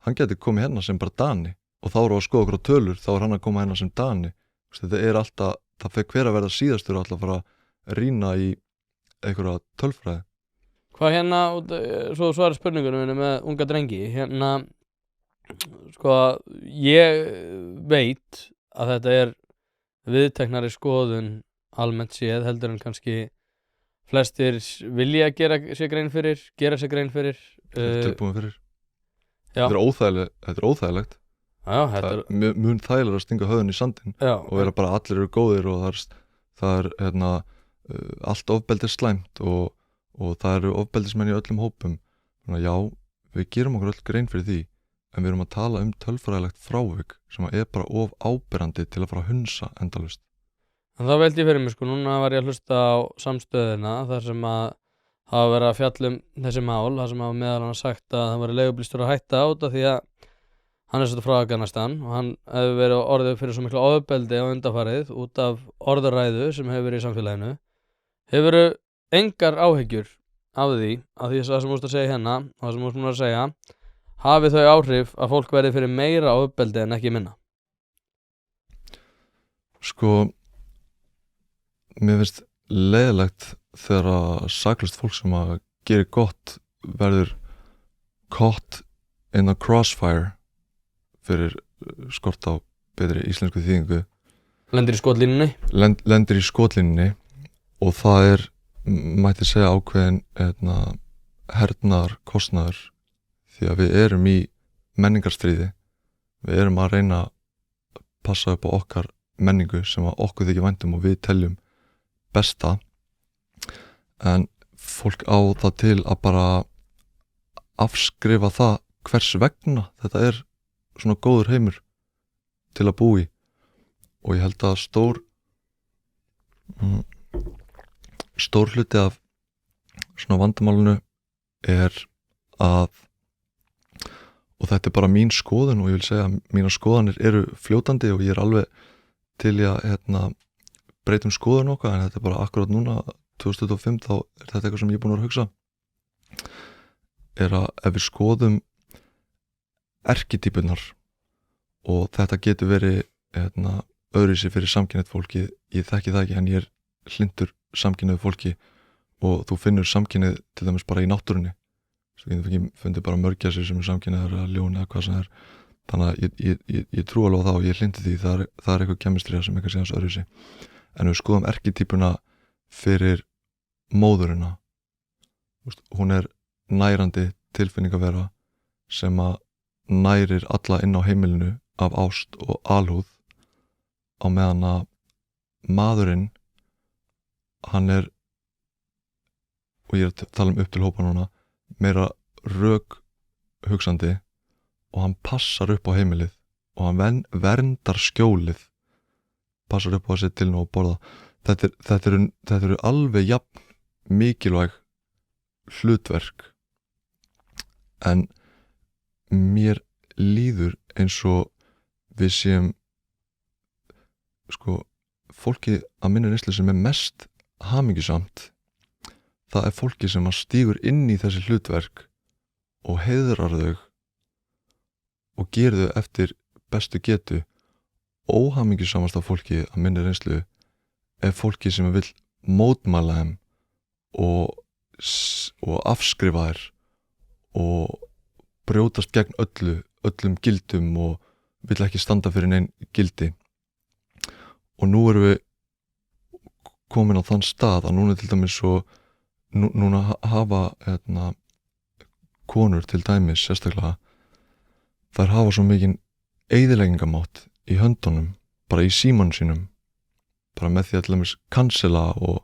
hann geti komið hérna sem bara Dani, og þá eru að skoða okkur á tölur, þá hann að koma hérna sem Dani. Þetta alltaf, það fer hver að verða síðastur alltaf að fara að rýna í einhverja tölfræði. Hvað svo svarar spurningunum minni með unga drengi, sko, ég veit að þetta viðteknari skoðun almennt séð heldur en kannski flestir vilja gera sér grein fyrir. Tilbúin fyrir. Þetta er óþægilegt. Já, það er mun þægilega að stinga höfðun í sandinn og vera bara allir eru góðir, og það allt ofbeldi slæmt og það eru ofbeldismenn í öllum hópum. Já, við gerum okkur öll grein fyrir því, en við erum að tala tölfræðilegt frávik sem er bara of áberandi til að fara að hunsa endalaust. En þá veldi ég fyrir mig, sko, núna var ég að hlusta á Samstöðina þar sem að hafa verið að fjalla þessi mál, þar sem hafa meðal hann sagt að það var leigubílstjóri að hætta át af því að hann svolítið frá Afganistan og hann hefur verið orðið fyrir svo miklu ofbeldi á undanfarið út af orðuræðu sem hefur verið í samfélaginu. Hefurðu engar áhyggjur af því að því það sem þú ert að segja hérna og það sem þú ert að segja, hafi þau áhrif að fólk verið fyrir meira ofbeldi en ekki minna? Sko, mér finnst leiðilegt þegar að saklaust fólk sem að gera gott verður caught in a crossfire fyrir skort á betri íslensku þýðingu. Lendir í skotlínunni? Lendir í skotlínunni og það mætti segja ákveðin hernaðar kostnaður því að við erum í menningarstríði. Við erum að reyna að passa upp á okkar menningu sem að okkur þykir væntum og við teljum besta, en fólk á það til að bara afskrifa það hvers vegna þetta er svona góður heimur til að búa í, og ég held að stór hluti af svona vandamálinu er að, og þetta er bara mín skoðun og ég vil segja að mínar skoðanir eru fljótandi og ég er alveg til í að breytum skoðun okkar, en þetta er bara akkurat núna 2025 þá er þetta eitthvað sem ég er búin að hugsa, er að ef við skoðum erkitýpunar og þetta getur verið öðruvísi fyrir samkynhneigt fólki, ég þekki það ekki en ég er hlynntur samkynhneigðu fólki og þú finnur samkynhneigð til dæmis bara í náttúrunni, svo getur við ekki fundið bara mörgæsir sem er samkynhneigðar eða ljón eða hvað sem er, þannig að ég trú alveg á það og ég er hlynntur því, það er eitthvað kemistría sem eitthvað síðans öðruvísi, en við skoðum erkitýpuna fyrir móðurina, hún er nærandi tilfinningavera sem að nærir alla inn á heimilinu af ást og alhúð, á meðan að maðurinn, hann er, og ég er að tala upp til hópa núna, meira rök hugsandi og hann passar upp á heimilið og hann verndar skjólið, passar upp á að setja til nú og borða. Þetta eru alveg jafn mikilvæg hlutverk, en mér líður eins og við séum, sko, fólki að minni reynslu sem er mest hamingjusamt, það er fólki sem að stígur inn í þessi hlutverk og heiðrar þau og gerir þau eftir bestu getu. Óhamingjusamasta fólki að minni reynslu er fólki sem vil mótmæla þeim og afskrifa þær og brjótast gegn öllum gildum og vill ekki standa fyrir neinn gildi. Og nú erum við komin á þann stað að núna til dæmis svo núna hafa konur til dæmis sérstaklega, þær hafa svo mikinn eyðileggingamátt í höndunum, bara í símanum sínum, bara með því að til dæmis cancela og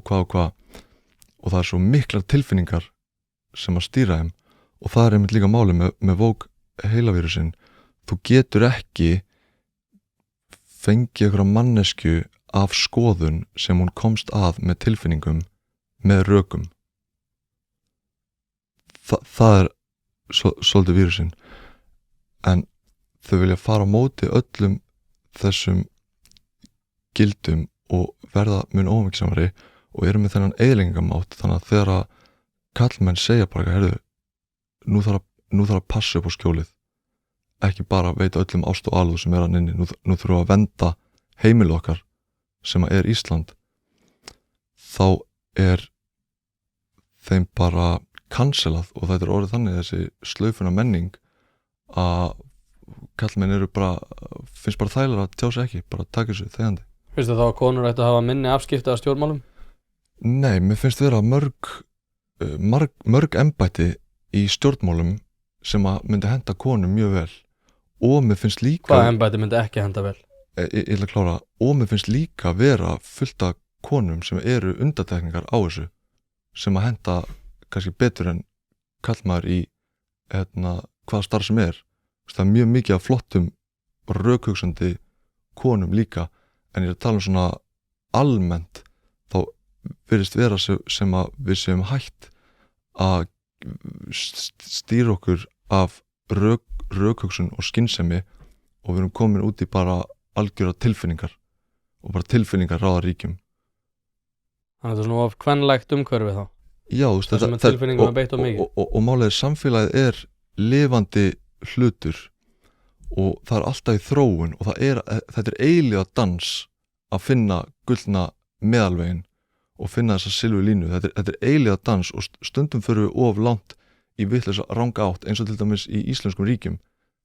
hvað og það er svo miklar tilfinningar sem að stýra þeim, og það er einmitt líka máli með vók heilavírusinn. Þú getur ekki fengið einhverja mannesku af skoðun sem hún komst að með tilfinningum, með rökum. Það er svolítið vírusinn, en þau vilja fara á móti öllum þessum gildum og verða mun ómyggsamari og eru með þennan eyðileggingamátt, þannig að þegar að kallmenn segja bara, heyrðu, nú þarf að passa upp á skjólið, ekki bara veita öllum ást og alúð sem er hann inni, nú þurfum að vernda heimili okkar sem að er Ísland, þá er þeim bara cancelað, og þetta er orðið þannig, þessi slaufuna menning, að kallmenn eru bara, finnst bara þægilega að tjá sig ekki, bara taka þessu þegjandi. Finnst þið þá að konur ættu að hafa minni afskipti af stjórnmálum? Nei, mér finnst vera mörg embætti í stjórnmálum sem að myndi henda konum mjög vel, og mér finnst líka... Hvaða embætti myndi ekki henda vel? Ég ætla að klára, og mér finnst líka vera fullt af konum sem eru undantekningar á þessu, sem að henda kannski betur en kallmaður í hvaða starf sem er. Það er mjög mikið af flottum rökhugsandi konum líka, en ég er að tala svona almennt, þá virðist vera sem að við séum hætt að stýra okkur af rökhugsun og skynsemi og við erum komin út í bara algjöra tilfinningar og bara tilfinningar ráða ríkjum. Þannig að það er svona of kvenlægt umhverfi þá. Já, það sem er tilfinningum að beitt og mikið. Og málið samfélagið er lifandi hlutur og það er alltaf í þróun og þetta er eilíða dans að finna gullna meðalvegin og finna þessa silfu línu. Þetta er eilíða dans og stundum fyrir við of langt í vitleysa ranga átt, eins og til dæmis í íslenskum ríkjum.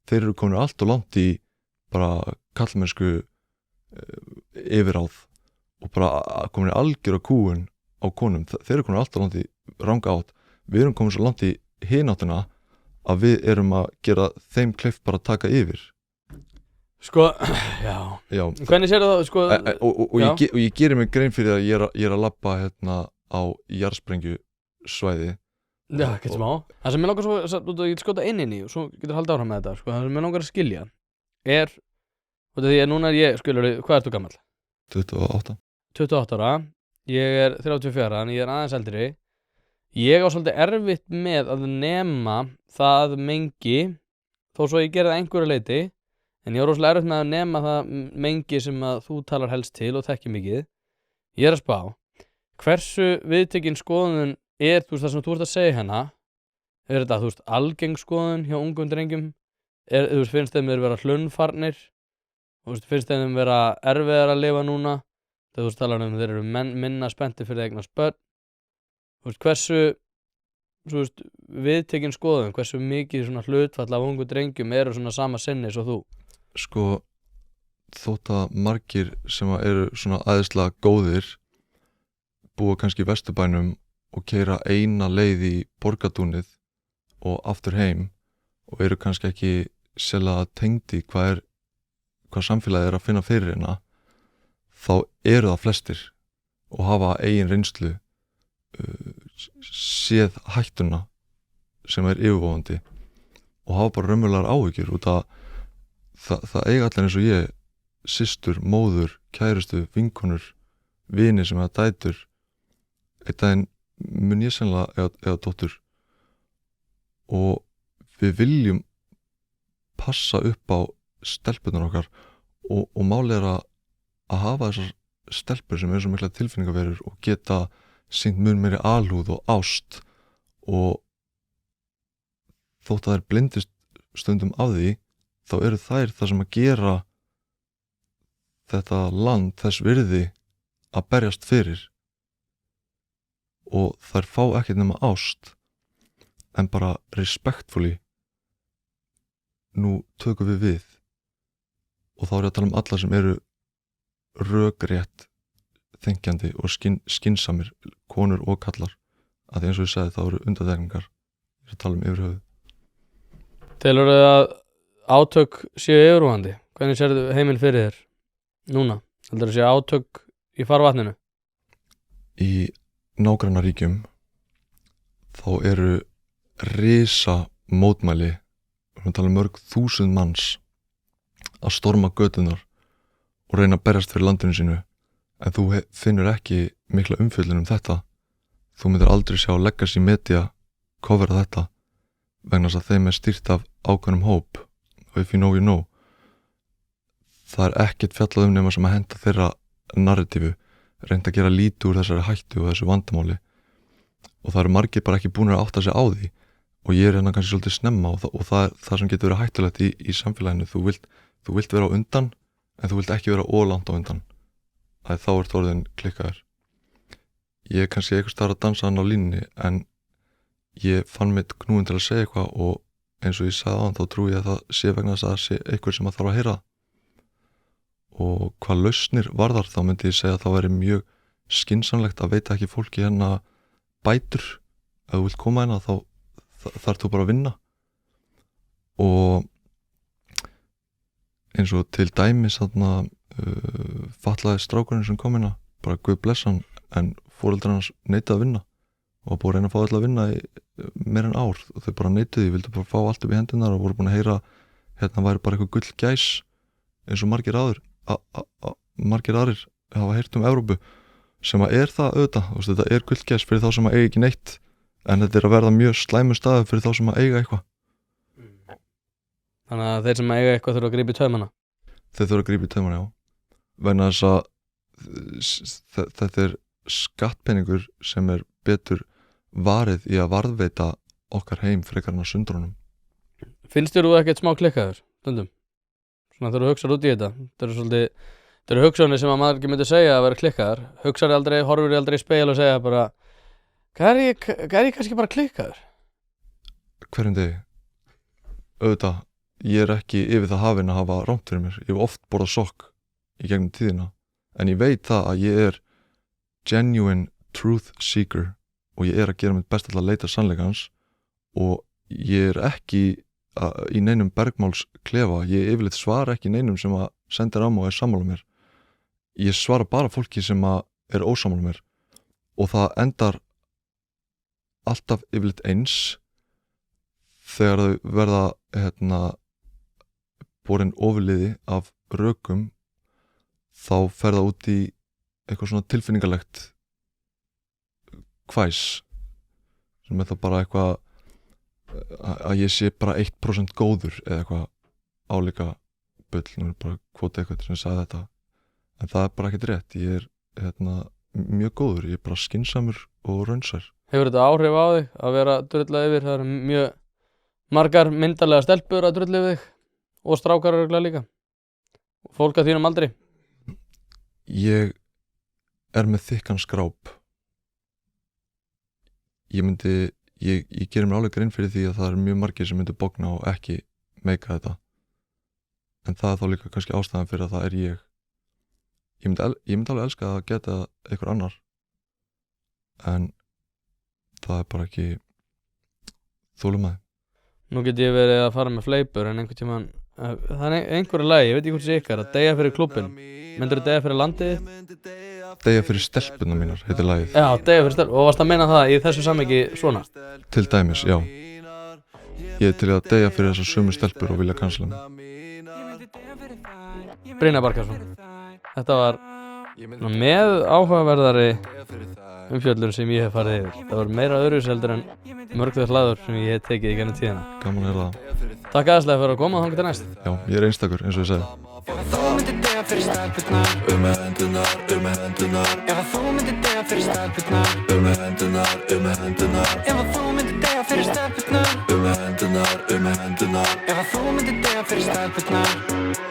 Þeir eru komin allt og langt í bara kallmennsku yfirráð og bara komin algjör kúgun á konum. Þeir eru komin allt og langt í ranga átt. Við erum komin svo langt í hináttina að við erum að gera þeim kleift bara að taka yfir. Sko, já. Hvernig sér það, sko? Og ég gerir mig grein fyrir að ég er að labba á jarðsprengju svæði. Já, ekkert smá. Það sem ég langar svo, þú getur skotað inn í og svo getur haldið áfram með þetta, sko. Það sem ég langar að skilja er, því að núna er ég, skilur, hvað ert þú gamall? 28. 28 ára, ég er 34, en ég er aðeins eldri. Ég á svolítið erfitt með að nema það mengi, þó svo ég gerði einhverju leiti, en ég á rosalega erfitt með að nema það mengi sem að þú talar helst til og þekki mikið. Ég er að spá, hversu viðtekin skoðun er, þú veist, það sem þú ert að segja hérna, er þetta, þú veist, algeng skoðun hjá ungum drengjum? Þú veist, finnst þeim þeir vera hlunnfarnir? Þú veist, finnst þeim vera erfiðar að lifa núna? Þegar þú veist, talar þeir eru minna spenntir fyrir eignast börn? Þú veist, hversu, þú veist, viðtekin skoðun, hversu mikið svona hlutfall af ungum drengjum eru svona sama sinni svo þú? Sko, þótt að margir sem eru svona æðislega góðir búa kannski í Vesturbænum og keyra eina leið í borgatúnið og aftur heim og eru kannski ekki sérlega tengdi hvað samfélagið er að finna fyrir hérna, þá eru það flestir og hafa eigin reynslu, séð hættuna sem er yfirvofandi og hafa bara raunverulegar áhyggjur út að það eiga allir eins og ég, systur, móður, kærustu, vinkonur, vini sem hafa dætur. Einn daginn mun ég sennilega eða dóttur og við viljum passa upp á stelpunar okkar og málið er að hafa þessar stelpur sem eru svo mikla tilfinningaverur og geta sýnt mun meiri alhúð og ást og þótt að þær blindist stundum af því, þá eru þær það sem að gera þetta land þess virði að berjast fyrir og þær fá ekkert nema ást en bara respectfully nú tökum við og þá er ég að tala um alla sem eru rökrétt þengjandi og skynsamir konur og kallar, að því eins og ég sagði þá eru undantekningar, ég er að tala um yfirhöfuð. Telurðu að átök séu yfirvofandi? Hvernig sérðu heiminn fyrir þér núna? Heldur þú séu átök í farvatninu? Í nágrannaríkjum þá eru risa mótmæli, við tala um mörg þúsund manns að storma götunar og reyna að berjast fyrir landinu sínu, en þú finnur ekki mikla umfjöllun um þetta. Þú myndir aldrei sjá legacy media covera þetta vegna þess að þeim er stýrt af ákveðnum hóp og if you know you know. Það er ekkert fjallað um nema sem að henda þeirra narratífu, reynda að gera lítið úr þessari hættu og þessu vandamáli og það eru margir bara ekki búin að átta sig á því og ég er hérna kannski svolítið snemma og það sem getur verið hættulegt í samfélaginu. Þú vilt vera á undan en þú vilt ekki vera ólangt á undan, þá ert orðin klikkaður. Ég er kannski eitthvað starf að dansa hann á línunni en ég fann mitt knúin til að segja eitthvað og eins og ég sagði á hann þá trúi ég að það sé vegna þess að það sé eitthvað sem að þarf að heyra. Og hvað lausnir varðar þá myndi ég segja að það væri mjög skynsamlegt að veita ekki fólki hérna bætur. Ef þú vilt koma hérna þá þarf þú bara að vinna og eins og til dæmis þarna fatlaði strákurinn sem kom hérna, bara guð blessa hann, en foreldrar hans neitaði að vinna og búið að reyna að fá þetta að vinna meira en ár og þau bara neituðu, vildu bara fá allt upp í hendunar og voru búin að heyra hérna væri bara eitthvað gullgæs eins og margir aðrir hafa heyrt Evrópu sem að það auðvitað, þetta gullgæs fyrir þá sem að eiga ekki neitt en þetta að verða mjög slæmur staður fyrir þá sem að eiga eitthvað. Þannig að þeir sem eiga eitthvað þurfa að grípa í taumana? Þeir þurfa að grípa í taumana, já. Vegna þess að þetta skattpeningur sem betur varið í að varðveita okkar heim frekar en á sundrunum. Finnst þér þú ekkert smá klikkaður stundum? Svona þegar þú hugsar út í þetta. Þetta eru hugsanir sem að maður ekki myndi segja að vera klikkaður. Hugsar aldrei, horfur aldrei í spegil og segja bara hvað er ég kannski bara klikkaður? Hverjum degi? Auðvitað, ég ekki yfir það hafinn að hafa rangt fyrir mér. Ég hef oft borðað sokk í gegnum tíðina. En ég veit það að ég genuine truth seeker og ég að gera mitt best til að leita sannleikans og ég ekki í neinum bergmáls klefa. Ég yfirleitt svara ekki neinum sem að sendir á mig og sammála mér. Ég svara bara fólki sem að ósammála mér og það endar alltaf yfirleitt eins þegar þau verða borin ofurliði af rökum þá fer það út í eitthvað svona tilfinningalegt hvæs sem það bara eitthvað að ég sé bara 1% góður eða eitthvað álíka bull, nú bara kvota eitthvað sem sagði þetta en það bara ekkert rétt, ég mjög góður, ég bara skynsamur og raunsær. Hefur þetta áhrif á þig að vera drulla yfir? Það eru mjög margar myndarlega stelpur að drulla yfir þig og strákar örugglega líka og fólk að þínum aldri. Ég með þykkan skráp. Ég gerir mér alveg grein fyrir því að það eru mjög margir sem myndu bogna og ekki meika þetta en það þá líka kannski ástæðan fyrir að það ég myndi alveg elska að geta einhver annar en það bara ekki þolinmæði. Nú get ég verið að fara með fleipur en einhvern tímann það einhverju lagi, ég veit ekki hvort sé ykkar að deyja fyrir klúbbinn. Myndirðu deyja fyrir landið? Deyja fyrir stelpuna mínar, heitir lagið. Já, deyja fyrir stelpuna. Og varst að meina það í þessu samhengi svona? Til dæmis, já. Ég til að deyja fyrir þessar sömu stelpur og vilja kansla mig. Brynjar Barkarsson. Þetta var með áhugaverðari umfjöllun sem ég hef farið yfir. Það var meira öðruvíseldur en mörg þau hlaður sem ég hef tekið í gennum tíðina. Gaman að heyra það. Takk aðeinslega fyrir að koma þangað til næst. Já, ég einstakur eins og ég sagði. Ef þú myndir deyja fyrir stelpurnar með hendunar Ef þú myndir deyja fyrir stelpurnar með hendunar Ef þú myndir deyja fyrir stelpurnar með hendunar Ef þú myndir deyja fyrir stelpurnar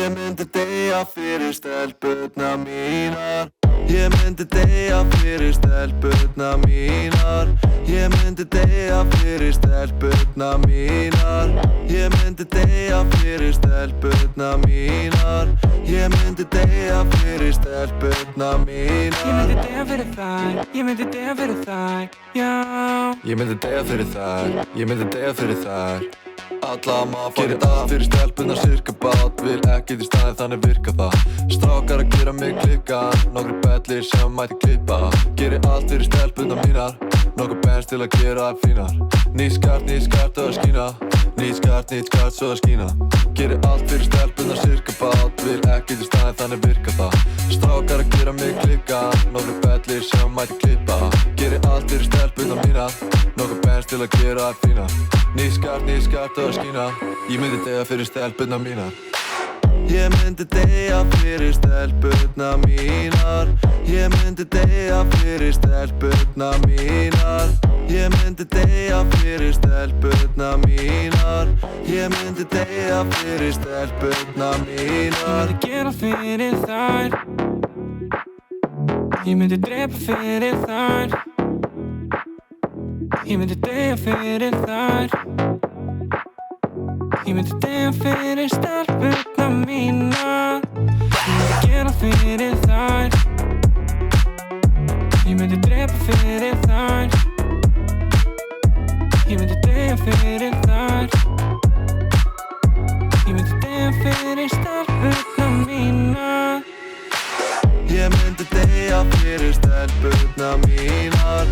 Ég myndi deyja fyrir stelpurnar mínar Ég myndi deyja fyrir stelpurnar mínar Ég myndi deyja fyrir stelpurnar mínar Ég myndi deyja fyrir stelpurnar mínar Ég myndi deyja fyrir stelpurnar mínar Ég myndi deyja fyrir þær Ég myndi deyja fyrir þær, já Ég myndi deyja fyrir þær Ég myndi deyja fyrir þær Alla maður gerir allt fyrir stelpunar cirka bát Vil ekki til staðinn þannig virka það Strákar að gera mig klikkan Nokkri bellir sem mæti klippa Gerir allt fyrir stelpunar mínar Nokkuð bens til að gera þær fínar Nýtt skart og að skína Nýtt skart svo að skína Gerir allt fyrir stelpunar cirka bát Vil ekki til staðinn þannig virka það Strákar að gera mig klikkan Nokkri bellir sem mæti klippa Gerir allt fyrir stelpunar mínar Nokkuð bens til að gera þær fínar Nýtt skart og að skína Ég myndi deyja fyrir stelpurnar mínar Ég myndi deyja fyrir stelpurnar mínar Ég myndi deyja fyrir stelpurnar mínar Ég myndi deyja fyrir stelpurnar mínar Ég myndi deyja fyrir stelpurnar mínar Ég myndi gera fyrir þær Ég myndi drepa fyrir þær Ég myndi deyja fyrir þær Ég myndi deyja fyrir stelpurnar mínar Ég myndi gera fyrir þær Ég myndi drepa fyrir þær Ég myndi deyja fyrir þær Ég myndi deyja fyrir stelpurnar mínar Ég myndi deyja fyrir stelpurnar mínar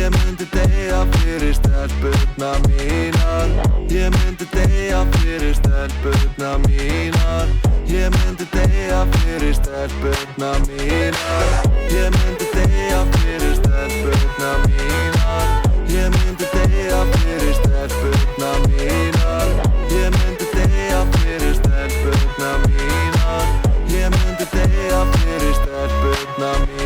Ég myndi deyja fyrir stelpurnar mínar Ég myndi deyja fyrir stelpurnar mínar Ég myndi deyja fyrir stelpurnar mínar Ég myndi deyja fyrir stelpurnar mínar Ég myndi deyja fyrir stelpurnar mínar Ég myndi deyja fyrir stelpurnar mínar Ég myndi deyja fyrir stelpurnar mínar